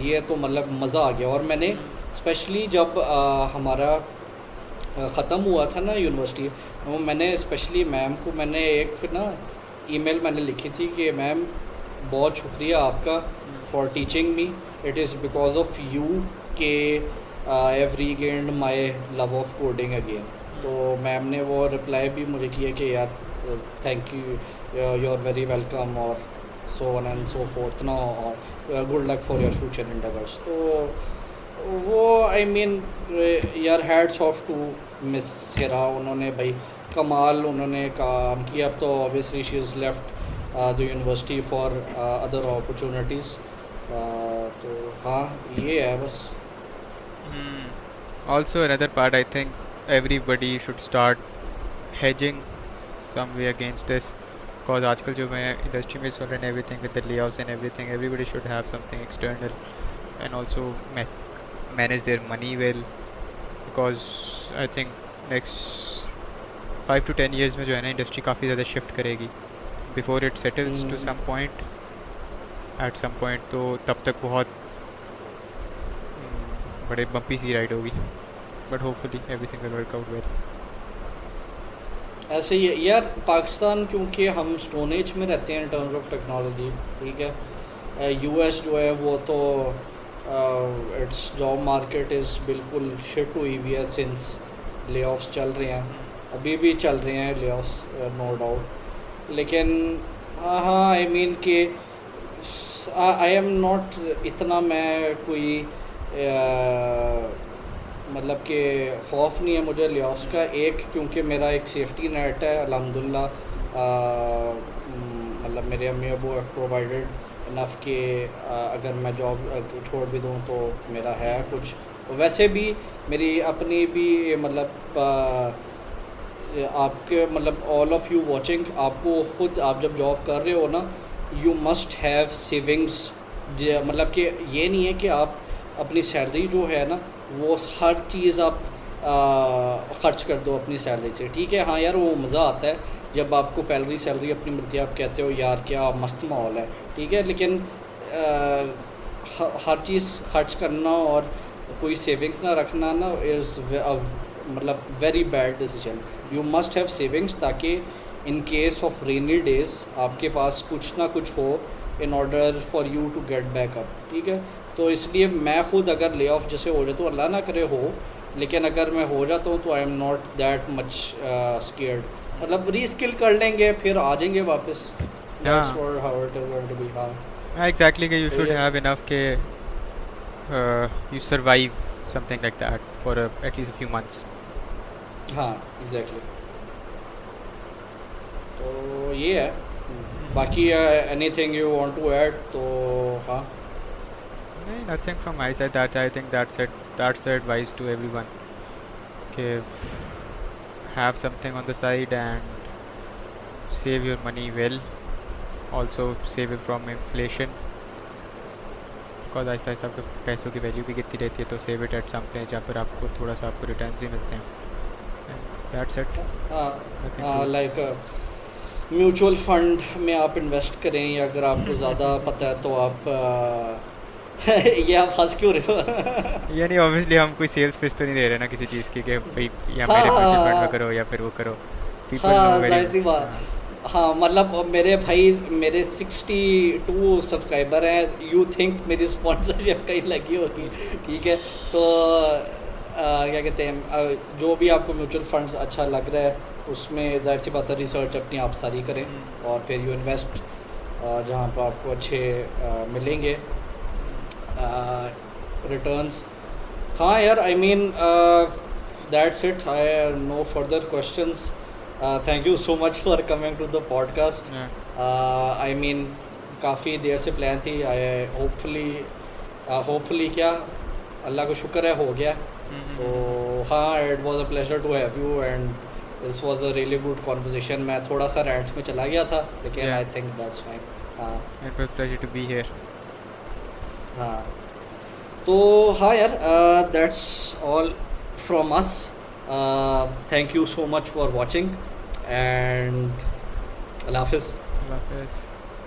Speaker 1: ये तो मतलब मज़ा आ गया, और मैंने स्पेशली जब हमारा ख़त्म हुआ था ना यूनिवर्सिटी, वो मैंने स्पेशली मैम को मैंने एक ना ईमेल मैंने लिखी थी कि मैम बहुत शुक्रिया आपका for teaching me, it is because of you के I have regained my love of coding again. तो मैम ने वो रिप्लाई भी मुझे किया कि यार thank you, you are very welcome और so on and so forth ना, और good luck for your future endeavours. तो वो आई मीन यार hats off to miss Hira, उन्होंने भाई कमाल उन्होंने काम किया। अब तो obviously she is left the university for other opportunities. तो हाँ ये है बस।
Speaker 2: Also another part, I think everybody should start hedging some way against this, because आजकल जो मैं इंडस्ट्री में सुन रहे हैं everything with the layoffs and everything, everybody should have something external and also manage their money well, because I think next 5 to 10 years में जो है ना इंडस्ट्री काफ़ी ज़्यादा शिफ्ट करेगी before it settles to some point, at some point, तो तब तक बहुत बड़े बम्पी सी राइड होगी, but hopefully everything will work out well.
Speaker 1: ऐसे ही यार पाकिस्तान क्योंकि हम स्टोन एज में रहते हैं इन टर्म्स ऑफ टेक्नोलॉजी, ठीक है। यूएस जो है वो तो इट्स जॉब मार्केट इज़ बिल्कुल शिट हुई हुई है सिंस ले ऑफ्स चल रहे हैं, अभी भी चल रहे हैं ले ऑफ्स नो डाउट, लेकिन हाँ आई मीन कि आई एम नॉट इतना मैं कोई मतलब कि खौफ नहीं है मुझे लेऑफ्स का, एक क्योंकि मेरा एक सेफ्टी नेट है अल्हम्दुलिल्लाह, मतलब मेरे अम्मी अबू प्रोवाइडेड इनफ कि अगर मैं जॉब छोड़ भी दूँ तो मेरा है कुछ। वैसे भी मेरी अपनी भी मतलब आपके मतलब ऑल ऑफ़ यू वाचिंग, आपको ख़ुद आप जब जॉब कर रहे हो ना यू मस्ट हैव सेविंग्स, मतलब कि ये नहीं है कि आप अपनी सैलरी जो है ना वो हर चीज़ आप ख़र्च कर दो अपनी सैलरी से, ठीक है। हाँ यार वो मज़ा आता है जब आपको पहली सैलरी अपनी मिलती है, आप कहते हो यार क्या मस्त माहौल है, ठीक है, लेकिन हर चीज़ खर्च करना और कोई सेविंग्स ना रखना ना इज़ मतलब very bad decision. You must have savings ताकि in case of rainy days आपके पास कुछ ना कुछ हो in order for you to get back up, ठीक है। तो इसलिए मैं खुद अगर ले ऑफ जैसे हो जाए तो अल्लाह ना करे हो, लेकिन अगर मैं हो जाता हूँ तो I am not that much scared, मतलब रीस्किल कर लेंगे फिर आ जाएंगे वापस। That's what how it is going to be, हाँ
Speaker 2: exactly, कि you should have enough कि you survive something like that for at least a few months।
Speaker 1: हाँ exactly, तो ये है। बाकी anything you want to add तो हाँ।
Speaker 2: Nothing from my side, that I think that's it, that's the advice to everyone, okay, have something on the side and save your money well, also save it from inflation, because Aahista Aahista आपके पैसों की value भी गिरती रहती है, तो save it at some place जहाँ पर आपको थोड़ा सा आपको रिटर्न्स भी मिलते हैं, that's it।
Speaker 1: हाँ लाइक म्यूचुअल फंड में आप इन्वेस्ट करें, या अगर आपको ज़्यादा पता है तो आप ये आप हंस क्यों रहे हो?
Speaker 2: यानी ऑब्वियसली हम कोई सेल्स पिच तो नहीं दे रहे ना किसी चीज़ की कि भाई या मेरे म्यूचुअल फंड में करो या फिर वो करो,
Speaker 1: हाँ जाहिर सी बात, हाँ मतलब मेरे भाई मेरे 62 सब्सक्राइबर हैं, यू थिंक मेरी स्पॉन्सरशिप कहीं लगी होगी, ठीक है। तो क्या कहते हैं, जो भी आपको म्यूचुअल फंड्स अच्छा लग रहा है उसमें जाहिर सी बात है रिसर्च अपनी आप सारी करें, और फिर यू इन्वेस्ट जहाँ पर आपको अच्छे मिलेंगे रिटर्न्स। हाँ यार, I mean that's it, I no further questions. Thank you so much for coming to the podcast. I mean काफ़ी देर से प्लान थी, आई होपफुली क्या अल्लाह का शुक्र है हो गया। तो हाँ, it was a pleasure to have you and this was a really good conversation. मैं थोड़ा सा रैंट में चला गया था लेकिन
Speaker 2: Yeah,
Speaker 1: I think that's fine. हाँ
Speaker 2: it was pleasure to be here.
Speaker 1: हाँ, तो हाँ यार, that's all from us. Thank you so much for watching and अल्लाह हाफिज़।
Speaker 2: Allah Hafiz.